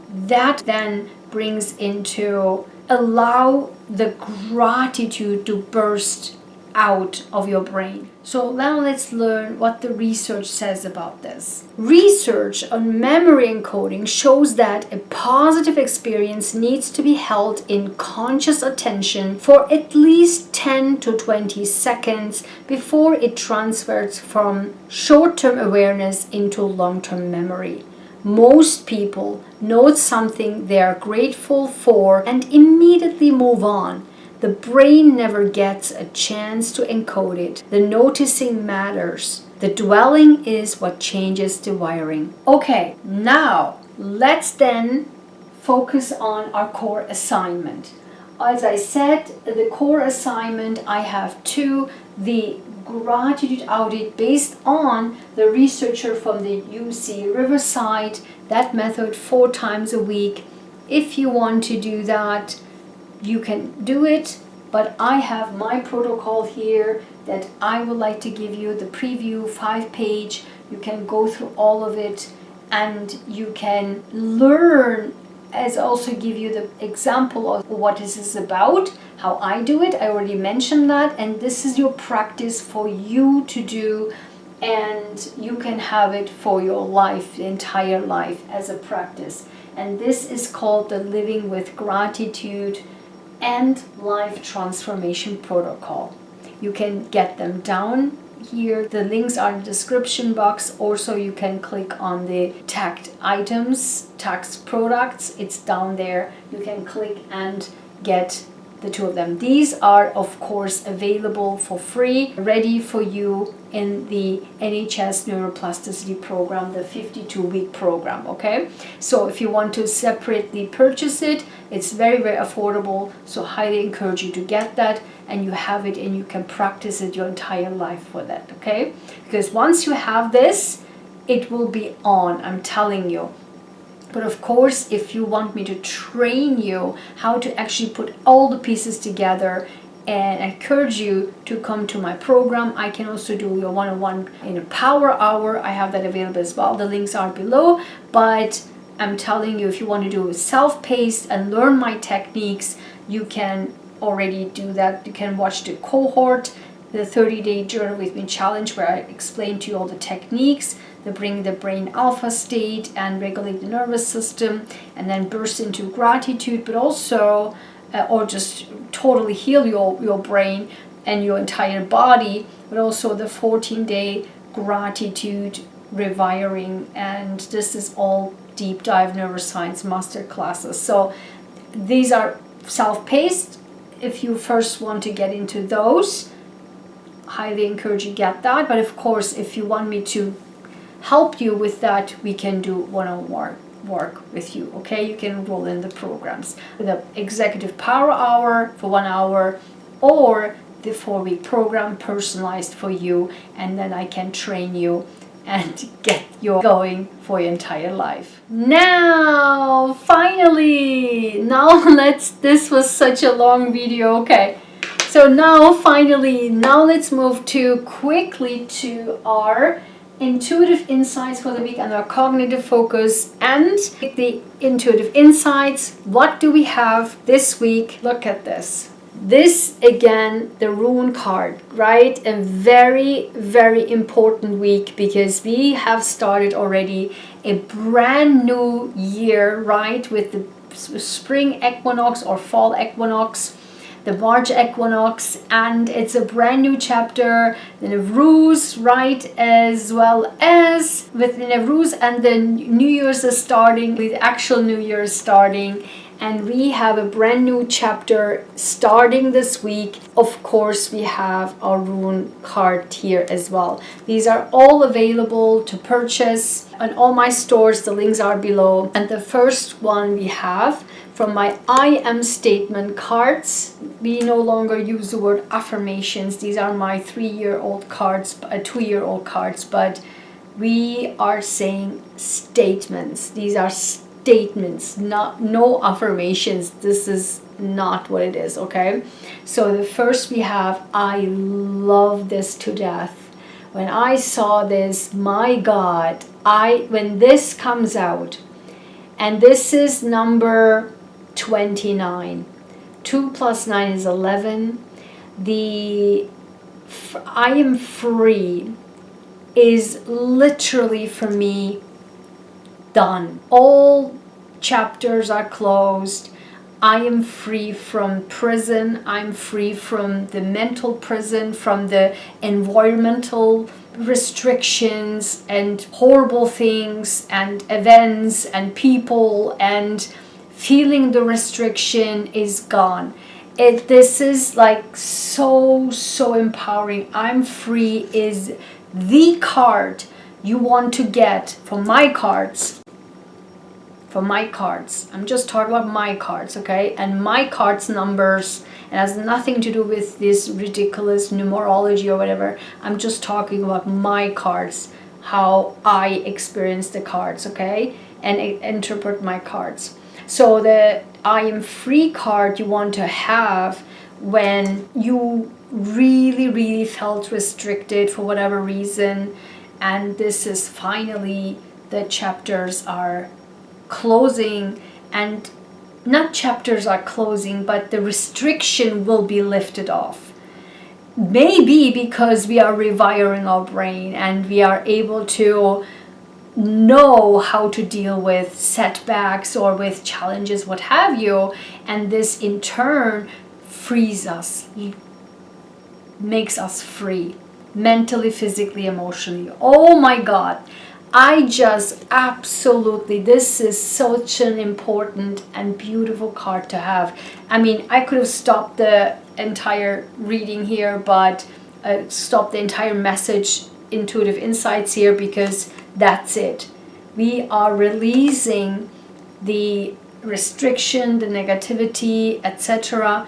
[SPEAKER 1] that then brings into allow the gratitude to burst out of your brain. So now let's learn what the research says about this. Research on memory encoding shows that a positive experience needs to be held in conscious attention for at least 10 to 20 seconds before it transfers from short-term awareness into long-term memory. Most people note something they are grateful for and immediately move on. The brain never gets a chance to encode it. The noticing matters. The dwelling is what changes the wiring. Okay, now let's then focus on our core assignment. As I said, the core assignment, I have two. The gratitude audit based on the researcher from the UC Riverside, that method 4 times a week. If you want to do that, you can do it, but I have my protocol here that I would like to give you, the preview 5-page. You can go through all of it and you can learn, as also give you the example of what this is about, how I do it. I already mentioned that, and this is your practice for you to do, and you can have it for your life, the entire life as a practice. And this is called the Living with Gratitude and Life Transformation Protocol. You can get them down here. The links are in the description box. Also, you can click on the tagged items, tagged products. It's down there. You can click and get the 2 of them. These are, of course, available for free, ready for you in the NHS Neuroplasticity program, the 52-week program, okay? So if you want to separately purchase it, it's very, very affordable, so highly encourage you to get that, and you have it and you can practice it your entire life for that, okay? Because once you have this, it will be on, I'm telling you. But of course, if you want me to train you how to actually put all the pieces together and I encourage you to come to my program. I can also do your one-on-one in a power hour. I have that available as well. The links are below, but I'm telling you, if you want to do it self-paced and learn my techniques, you can already do that. You can watch the cohort, the 30-day journal with me challenge, where I explain to you all the techniques that bring the brain alpha state and regulate the nervous system, and then burst into gratitude, but also or just totally heal your brain and your entire body, but also the 14-day gratitude rewiring. And this is all deep dive neuroscience masterclasses. So these are self-paced. If you first want to get into those, highly encourage you get that. But of course, if you want me to help you with that, we can do one-on-one work with you. Okay, you can enroll in the programs, the executive power hour for 1 hour, or the 4-week program personalized for you, and then I can train you and get you going for your entire life. Now finally, this was such a long video. Okay, so now let's move quickly to our intuitive insights for the week and our cognitive focus. And the intuitive insights, what do we have this week? Look at this. This again, the rune card, right? A very, very important week, because we have started already a brand new year, right? With the spring equinox or fall equinox, the March equinox, and it's a brand new chapter in Nowruz, right? As well as within Nowruz, and the New Year's is starting, with actual New Year's starting, and we have a brand new chapter starting this week. Of course, we have our rune card here as well. These are all available to purchase on all my stores. The links are below. And the first one we have from my I am statement cards. We no longer use the word affirmations. These are my 3-year-old cards, 2-year-old cards, but we are saying statements. These are statements, no affirmations. This is not what it is, okay? So the first we have, I love this to death. When I saw this, my God, when this comes out, and this is number 29. 2 plus 9 is 11. The I am free is literally, for me, done. All chapters are closed. I am free from prison. I'm free from the mental prison, from the environmental restrictions and horrible things and events and people, and feeling the restriction is gone. This is like so empowering. I'm free is the card you want to get from my cards. I'm just talking about my cards, okay? And my cards numbers, it has nothing to do with this ridiculous numerology or whatever. I'm just talking about my cards, how I experience the cards, okay? And interpret my cards. So the I am free card you want to have when you really felt restricted for whatever reason, and this is finally, the chapters are closing, and not chapters are closing, but the restriction will be lifted off. Maybe because we are rewiring our brain and we are able to know how to deal with setbacks or with challenges, what have you, and this in turn frees us, makes us free, mentally, physically, emotionally. Oh my God, I just absolutely, this is such an important and beautiful card to have. I mean, I could have stopped the entire reading here, but stopped the entire message, intuitive insights here, because that's it. We are releasing the restriction, the negativity, etc.,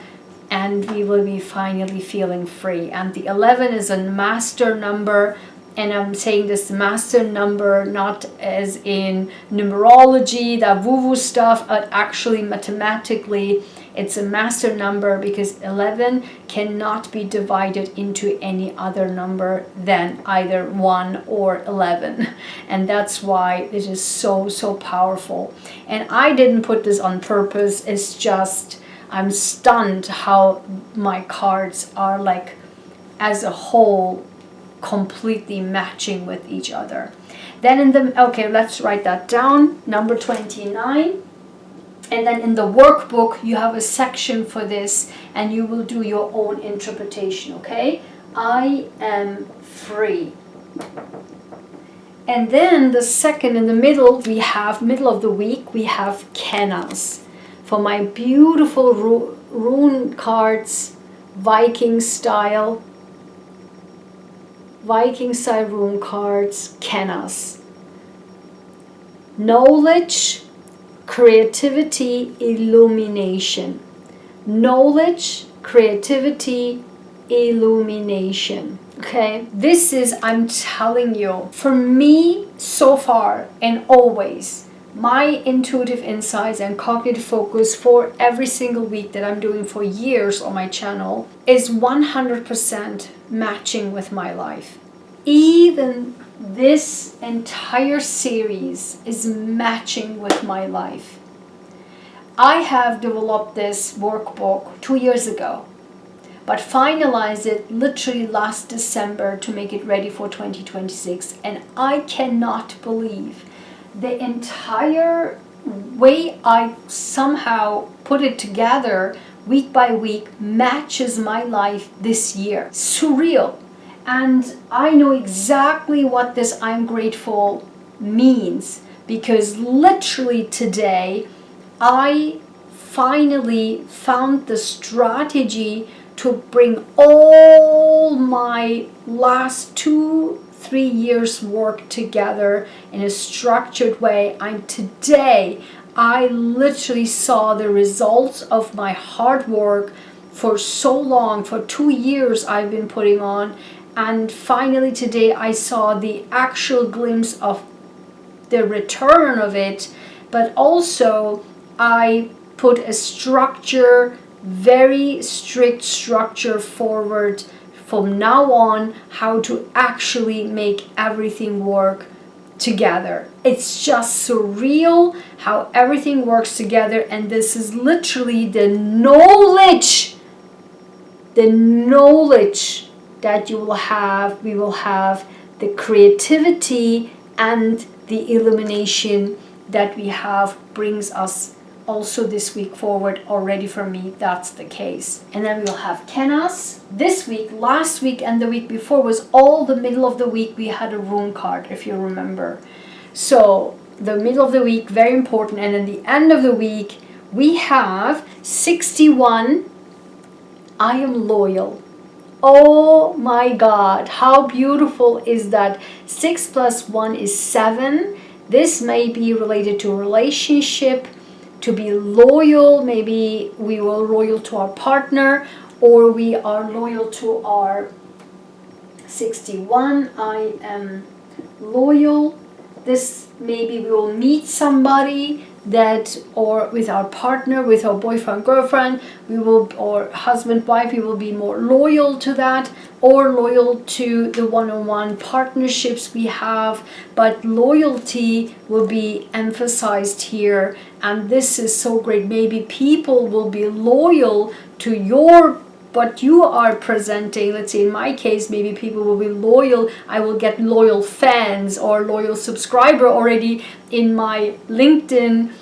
[SPEAKER 1] and we will be finally feeling free. And the 11 is a master number and I'm saying this master number not as in numerology, that woo-woo stuff, but actually mathematically it's a master number, because 11 cannot be divided into any other number than either 1 or 11. And that's why it is so, so powerful. And I didn't put this on purpose. It's just, I'm stunned how my cards are like, as a whole, completely matching with each other. Then in the, okay, let's write that down, number 29. And then in the workbook, you have a section for this, and you will do your own interpretation, okay? I am free. And then the second in the middle, we have middle of the week, we have Kenas. For my beautiful rune cards, Viking style rune cards, Kenas. Knowledge, creativity, illumination. Knowledge, creativity, illumination. Okay, this is, I'm telling you, for me so far and always, my intuitive insights and cognitive focus for every single week that I'm doing for years on my channel is 100% matching with my life. Even this entire series is matching with my life. I have developed this workbook 2 years ago, but finalized it literally last December to make it ready for 2026. And I cannot believe the entire way I somehow put it together week by week matches my life this year. Surreal. And I know exactly what this I'm grateful means, because literally today I finally found the strategy to bring all my last 2-3 years work together in a structured way. I literally saw the results of my hard work for so long, for 2 years I've been putting on. And finally today I saw the actual glimpse of the return of it, but also I put a structure, very strict structure forward from now on, how to actually make everything work together. It's just surreal how everything works together, and this is literally the knowledge that you will have. We will have the creativity and the illumination that we have brings us also this week forward. Already for me, that's the case. And then we'll have Kenas. This week, last week, and the week before was all the middle of the week. We had a rune card, if you remember. So the middle of the week, very important. And then the end of the week, we have 61. I am loyal. Oh my God, how beautiful is that? 6 + 1 is 7. This may be related to relationship, to be loyal. Maybe we were loyal to our partner, or we are loyal to our 61. I am loyal. This maybe we will meet somebody that, or with our partner, with our boyfriend, girlfriend, we will, or husband, wife, we will be more loyal to that, or loyal to the one-on-one partnerships we have. But loyalty will be emphasized here, and this is so great. Maybe people will be loyal to what you are presenting. Let's say in my case, maybe people will be loyal. I will get loyal fans or loyal subscriber already in my LinkedIn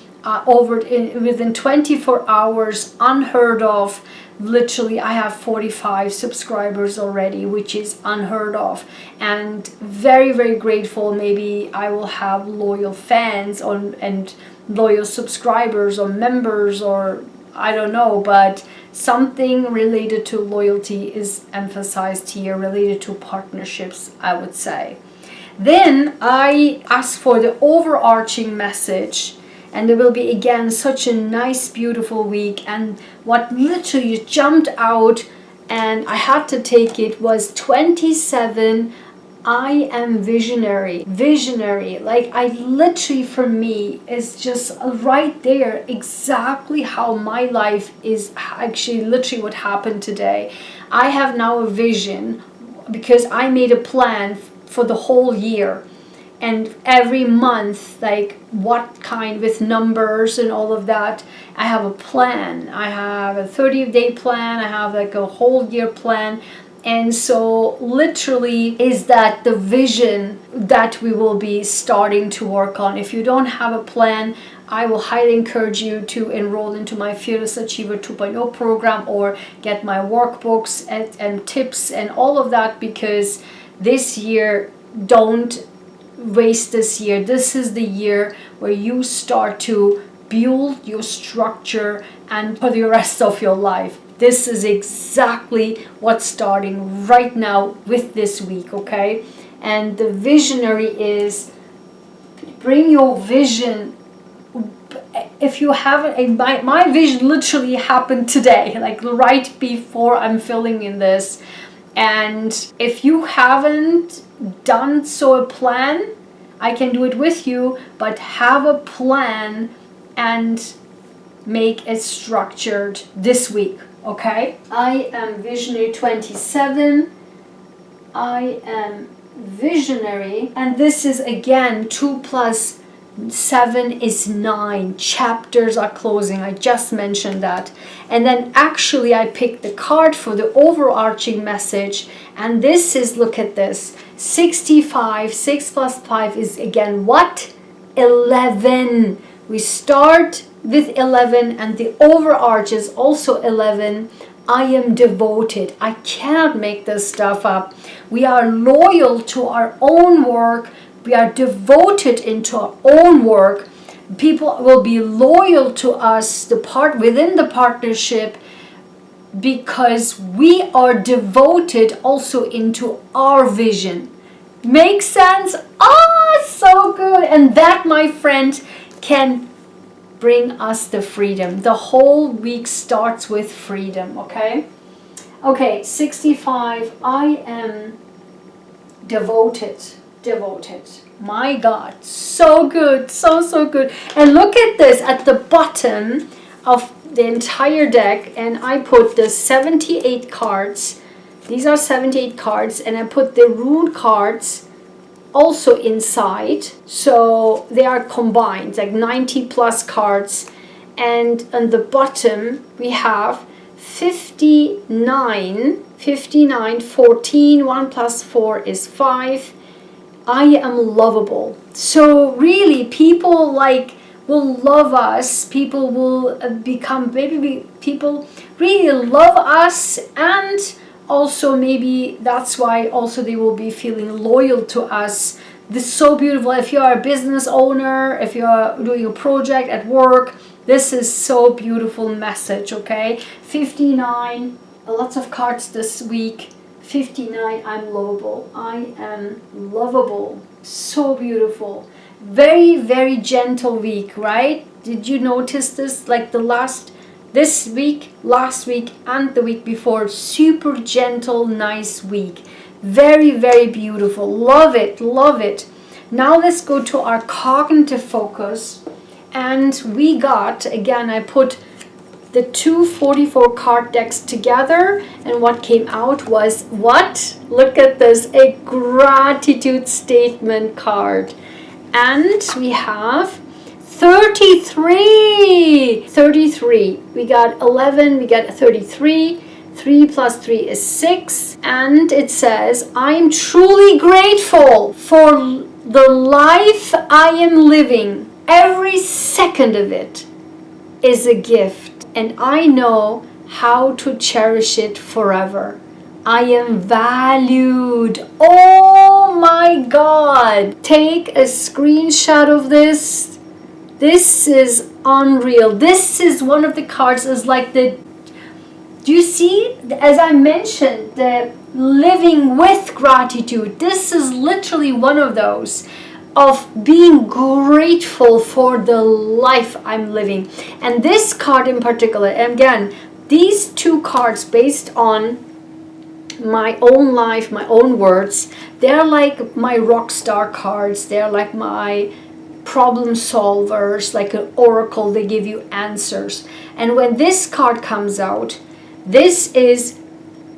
[SPEAKER 1] within 24 hours, unheard of. Literally, I have 45 subscribers already, which is unheard of, and very, very grateful. Maybe I will have loyal fans and loyal subscribers or members, or I don't know, but something related to loyalty is emphasized here, related to partnerships, I would say. Then I ask for the overarching message, and there will be again such a nice, beautiful week. And what literally jumped out, and I had to take it, was 27 I am visionary. Visionary. Like, I literally, for me, is just right there exactly how my life is actually literally what happened today. I have now a vision because I made a plan for the whole year. And every month, like what kind, with numbers and all of that, I have a plan. I have a 30-day plan. I have like a whole year plan. And so literally is that the vision that we will be starting to work on. If you don't have a plan, I will highly encourage you to enroll into my Fearless Achiever 2.0 program or get my workbooks and tips and all of that, because this year, don't waste this year. This is the year where you start to build your structure and for the rest of your life. This is exactly what's starting right now with this week, okay? And the visionary is bring your vision. If you haven't, my vision literally happened today, like right before I'm filling in this. And if you haven't done so a plan, I can do it with you, but have a plan and make it structured this week, okay? I am visionary 27. I am visionary, and this is again 2 plus 7 is 9 chapters are closing. I just mentioned that. And then actually I picked the card for the overarching message, and this is, look at this, 65. 6 plus 5 is again what? 11. We start with 11, and the overarch is also 11. I am devoted. I cannot make this stuff up. We are loyal to our own work. We are devoted into our own work. People will be loyal to us, the part within the partnership, because we are devoted also into our vision. Makes sense? Ah, so good. And that, my friend, can bring us the freedom. The whole week starts with freedom, okay? Okay, 65. I am devoted. My God, so good, so good. And look at this at the bottom of the entire deck, and I put the 78 cards. These are 78 cards, and I put the rune cards also inside, so they are combined, like 90 plus cards. And on the bottom we have 59, 14. 1 plus 4 is 5. I am lovable. So really, people like will love us. People will become, maybe people really love us, and also maybe that's why also they will be feeling loyal to us. This is so beautiful. If you are a business owner, if you are doing a project at work, this is so beautiful message, okay? 59, lots of cards this week. 59, I'm lovable. I am lovable. So beautiful. Very, very gentle week, right? Did you notice this? Like this week, last week, and the week before. Super gentle, nice week. Very, very beautiful. Love it, love it. Now let's go to our cognitive focus. And we got, again, I put the 244 card decks together, and what came out was what? Look at this, a gratitude statement card. And we have 33. We got 11, we got 33. 3 plus 3 is 6. And it says, I am truly grateful for the life I am living. Every second of it is a gift, and I know how to cherish it forever. I am valued. Oh my God. Take a screenshot of this. This is unreal. This is one of the cards is like the, do you see, as I mentioned, the living with gratitude. This is literally one of those of being grateful for the life I'm living. And this card in particular, again, these two cards based on my own life, my own words. They're like my rock star cards. They're like my problem solvers, like an oracle. They give you answers. And when this card comes out, this is,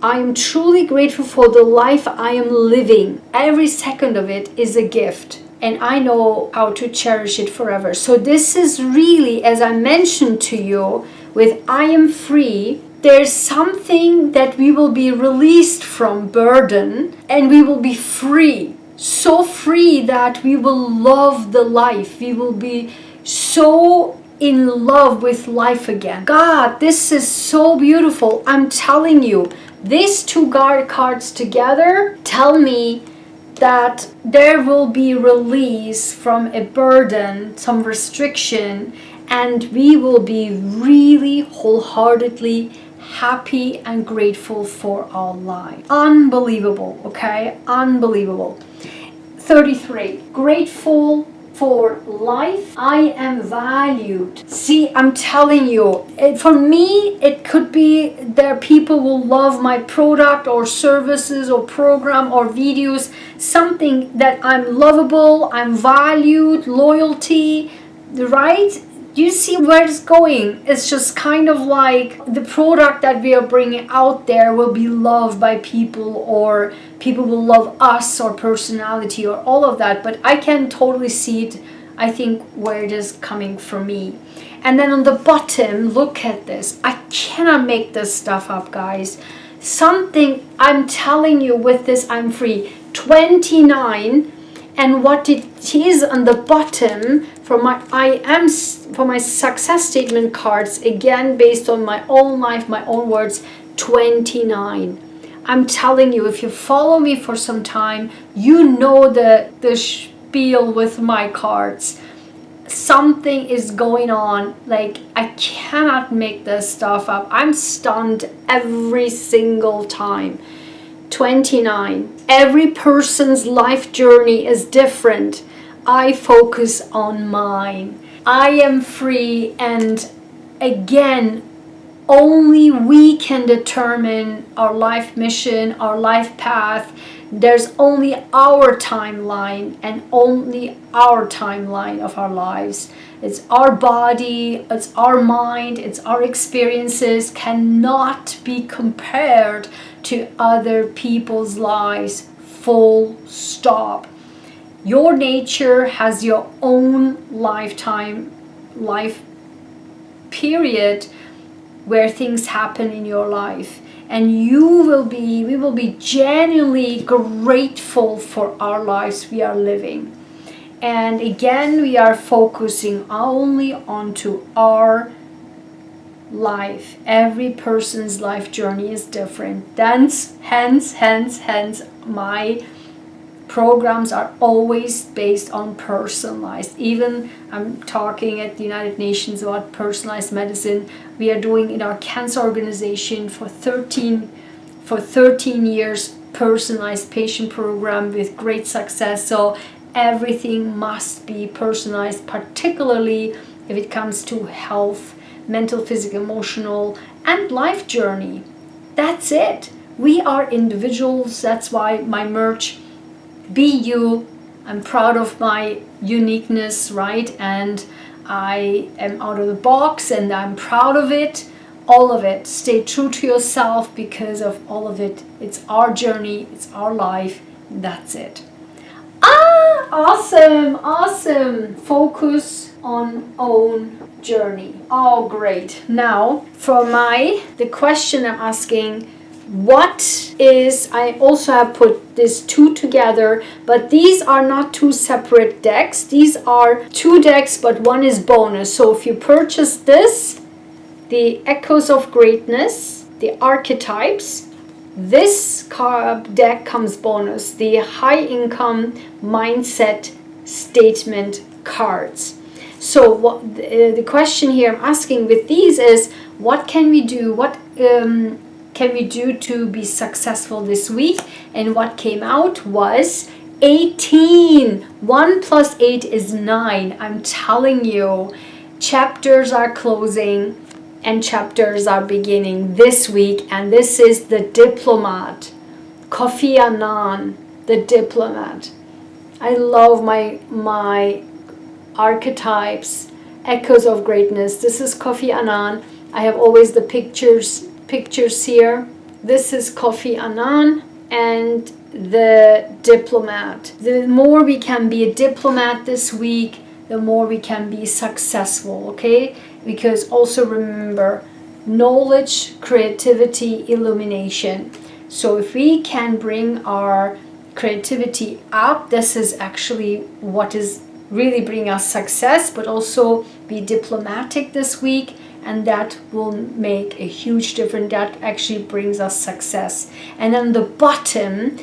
[SPEAKER 1] I am truly grateful for the life I am living. Every second of it is a gift, and I know how to cherish it forever. So this is really, as I mentioned to you, with I am free, there's something that we will be released from burden, and we will be free. So free that we will love the life. We will be so in love with life again. God, this is so beautiful. I'm telling you, these two cards together tell me that there will be release from a burden, some restriction, and we will be really wholeheartedly happy and grateful for our life. Unbelievable, okay? Unbelievable. 33. Grateful for life. I am valued. See, I'm telling you, for me, it could be that people will love my product or services or program or videos, something that I'm lovable, I'm valued, loyalty, right? You see where it's going. It's just kind of like the product that we are bringing out there will be loved by people, or people will love us, or personality, or all of that. But I can totally see it, I think, where it is coming from me. And then on the bottom, look at this. I cannot make this stuff up, guys. Something, I'm telling you, with this I'm free. 29. And what it is on the bottom for my success statement cards, again based on my own life, my own words, 29. I'm telling you, if you follow me for some time, you know the spiel with my cards. Something is going on. Like, I cannot make this stuff up. I'm stunned every single time. 29. Every person's life journey is different. I focus on mine. I am free, and again, only we can determine our life mission, our life path. There's only our timeline, and only our timeline of our lives. It's our body, it's our mind, it's our experiences, cannot be compared to other people's lives. Full stop. Your nature has your own life period where things happen in your life, and we will be genuinely grateful for our lives we are living. And again, we are focusing only onto our life. Every person's life journey is different. Hence, my programs are always based on personalized. Even I'm talking at the United Nations about personalized medicine. We are doing in our cancer organization for 13 years personalized patient program with great success. So everything must be personalized, particularly if it comes to health, mental, physical, emotional, and life journey. That's it. We are individuals. That's why my merch, Be You. I'm proud of my uniqueness, right? And I am out of the box, and I'm proud of it. All of it. Stay true to yourself, because of all of it. It's our journey. It's our life. That's it. Awesome. Focus on own journey. Oh, great. Now, for the question I'm asking, I also have put these two together, but these are not two separate decks. These are two decks, but one is bonus. So if you purchase this, the Echoes of Greatness, the Archetypes, this deck comes bonus, the High Income Mindset Statement cards. So what the question here I'm asking with these is, what can we do? What can we do to be successful this week? And what came out was 18. 1 plus 8 is 9. I'm telling you, chapters are closing and chapters are beginning this week, and this is the Diplomat. Kofi Annan, the diplomat. I love my archetypes, echoes of greatness. This is Kofi Annan. I have always the pictures here. This is Kofi Annan and the diplomat. The more we can be a diplomat this week, the more we can be successful, okay? Because also remember, knowledge, creativity, illumination. So if we can bring our creativity up, this is actually what is really bring us success, but also be diplomatic this week, and that will make a huge difference. That actually brings us success. And on the bottom,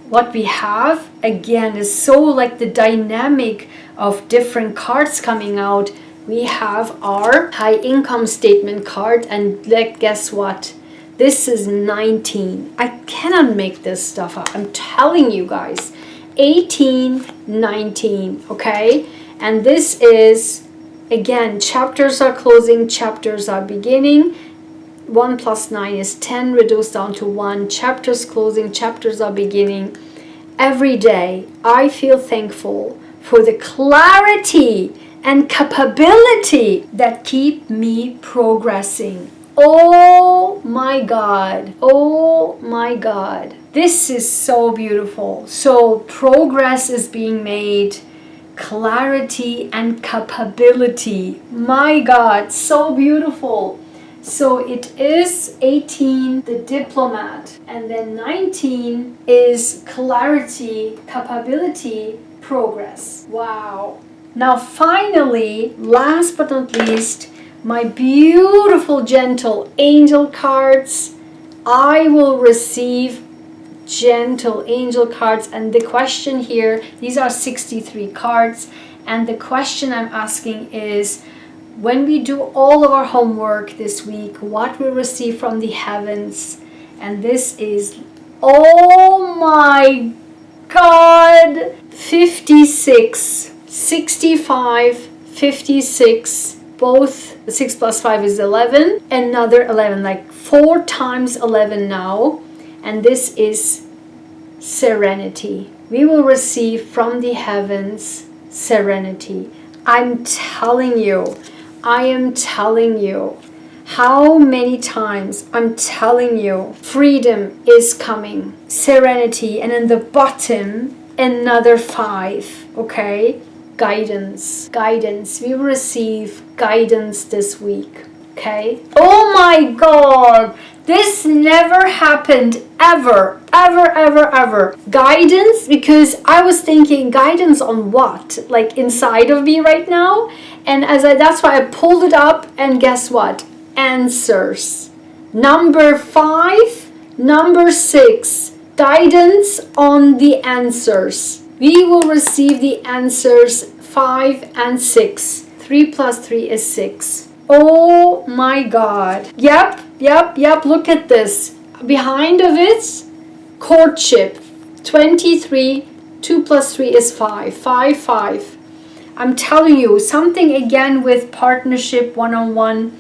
[SPEAKER 1] what we have again is so like the dynamic of different cards coming out. We have our high income statement card, and guess what? This is 19. I cannot make this stuff up. I'm telling you guys. 18, 19, okay? And this is, again, chapters are closing, chapters are beginning. 1 plus 9 is 10, reduced down to 1. Chapters closing, chapters are beginning. Every day, I feel thankful for the clarity and capability that keep me progressing. Oh my God. Oh my God. This is so beautiful. So progress is being made. Clarity and capability. My God, so beautiful. So it is 18, the diplomat, and then 19 is clarity, capability, progress. Wow. Now finally, last but not least, my beautiful, gentle angel cards. I will receive gentle angel cards, and the question here, these are 63 cards, and the question I'm asking is, when we do all of our homework this week, what we receive from the heavens? And this is, oh my God, 56, 65, 56, both 6 plus 5 is 11, another 11, like 4 times 11 now. And this is serenity. We will receive from the heavens serenity. I'm telling you, I am telling you, how many times I'm telling you, freedom is coming, serenity, and in the bottom, another 5, okay? Guidance. We will receive guidance this week, okay? Oh my God, this never happened ever. Guidance, because I was thinking guidance on what? Like inside of me right now? And that's why I pulled it up, and guess what? Answers. Number 5, number 6, guidance on the answers. We will receive the answers 5 and 6. 3 plus 3 is 6. Oh my God. Yep. Look at this. Behind of it, courtship. 23. 2 plus 3 is 5. 5. I'm telling you, something again with partnership one-on-one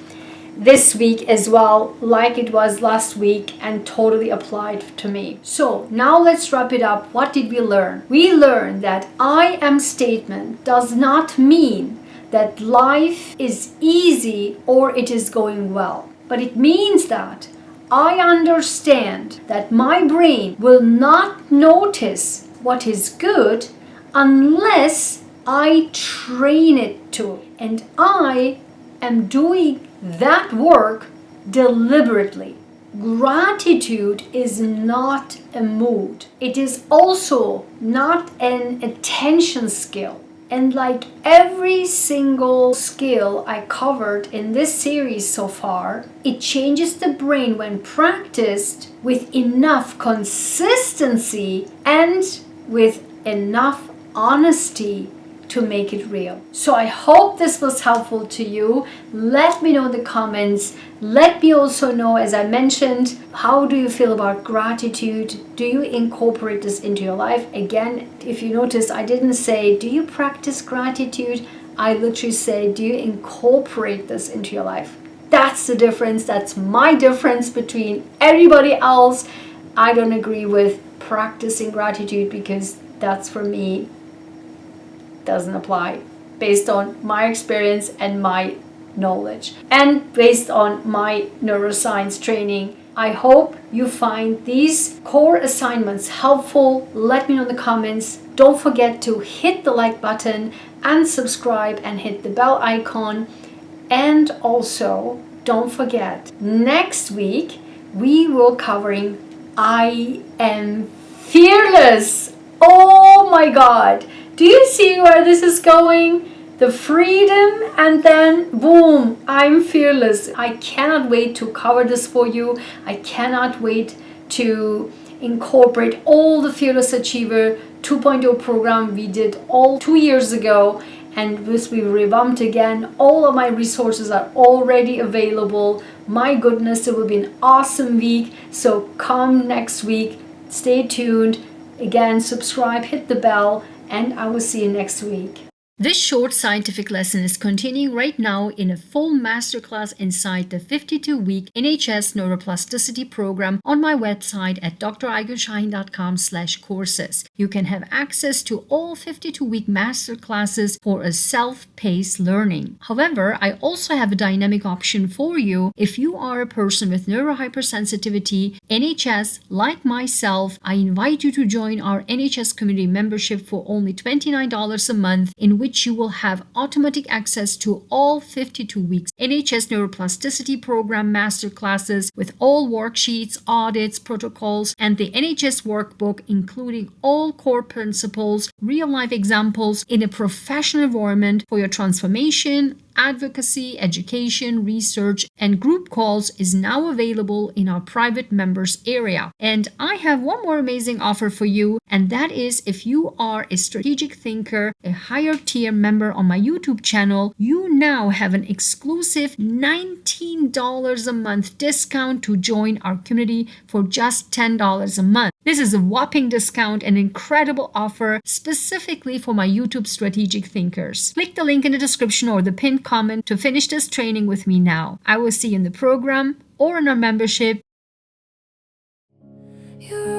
[SPEAKER 1] this week as well, like it was last week, and totally applied to me. So now let's wrap it up. What did we learn? We learned that I am statement does not mean that life is easy or it is going well, but it means that I understand that my brain will not notice what is good unless I train it to, and I am doing that work deliberately. Gratitude is not a mood. It is also not an attention skill. And like every single skill I covered in this series so far, it changes the brain when practiced with enough consistency and with enough honesty to make it real. So I hope this was helpful to you. Let me know in the comments. Let me also know, as I mentioned, how do you feel about gratitude? Do you incorporate this into your life? Again, if you notice, I didn't say, do you practice gratitude? I literally say, do you incorporate this into your life? That's the difference. That's my difference between everybody else. I don't agree with practicing gratitude, because that's for me doesn't apply based on my experience and my knowledge and based on my neuroscience training. I hope you find these core assignments helpful. Let me know in the comments. Don't forget to hit the like button and subscribe and hit the bell icon. And also, don't forget, next week we will covering I am fearless. Oh my God. Do you see where this is going? The freedom, and then boom, I'm fearless. I cannot wait to cover this for you. I cannot wait to incorporate all the Fearless Achiever 2.0 program we did all 2 years ago, and this we revamped again. All of my resources are already available. My goodness, it will be an awesome week. So come next week. Stay tuned. Again, subscribe, hit the bell, and I will see you next week. This short scientific lesson is continuing right now in a full masterclass inside the 52-week NHS Neuroplasticity program on my website at draygenshahin.com/courses. You can have access to all 52-week masterclasses for a self-paced learning. However, I also have a dynamic option for you. If you are a person with neurohypersensitivity, NHS, like myself, I invite you to join our NHS community membership for only $29 a month, in which you will have automatic access to all 52 weeks NHS Neuroplasticity Program masterclasses with all worksheets, audits, protocols, and the NHS workbook, including all core principles, real-life examples in a professional environment for your transformation, advocacy, education, research, and group calls is now available in our private members area. And I have one more amazing offer for you, and that is if you are a strategic thinker, a higher tier member on my YouTube channel, you now have an exclusive $19 a month discount to join our community for just $10 a month. This is a whopping discount, an incredible offer specifically for my YouTube strategic thinkers. Click the link in the description or the pinned comment to finish this training with me now. I will see you in the program or in our membership.
[SPEAKER 2] You're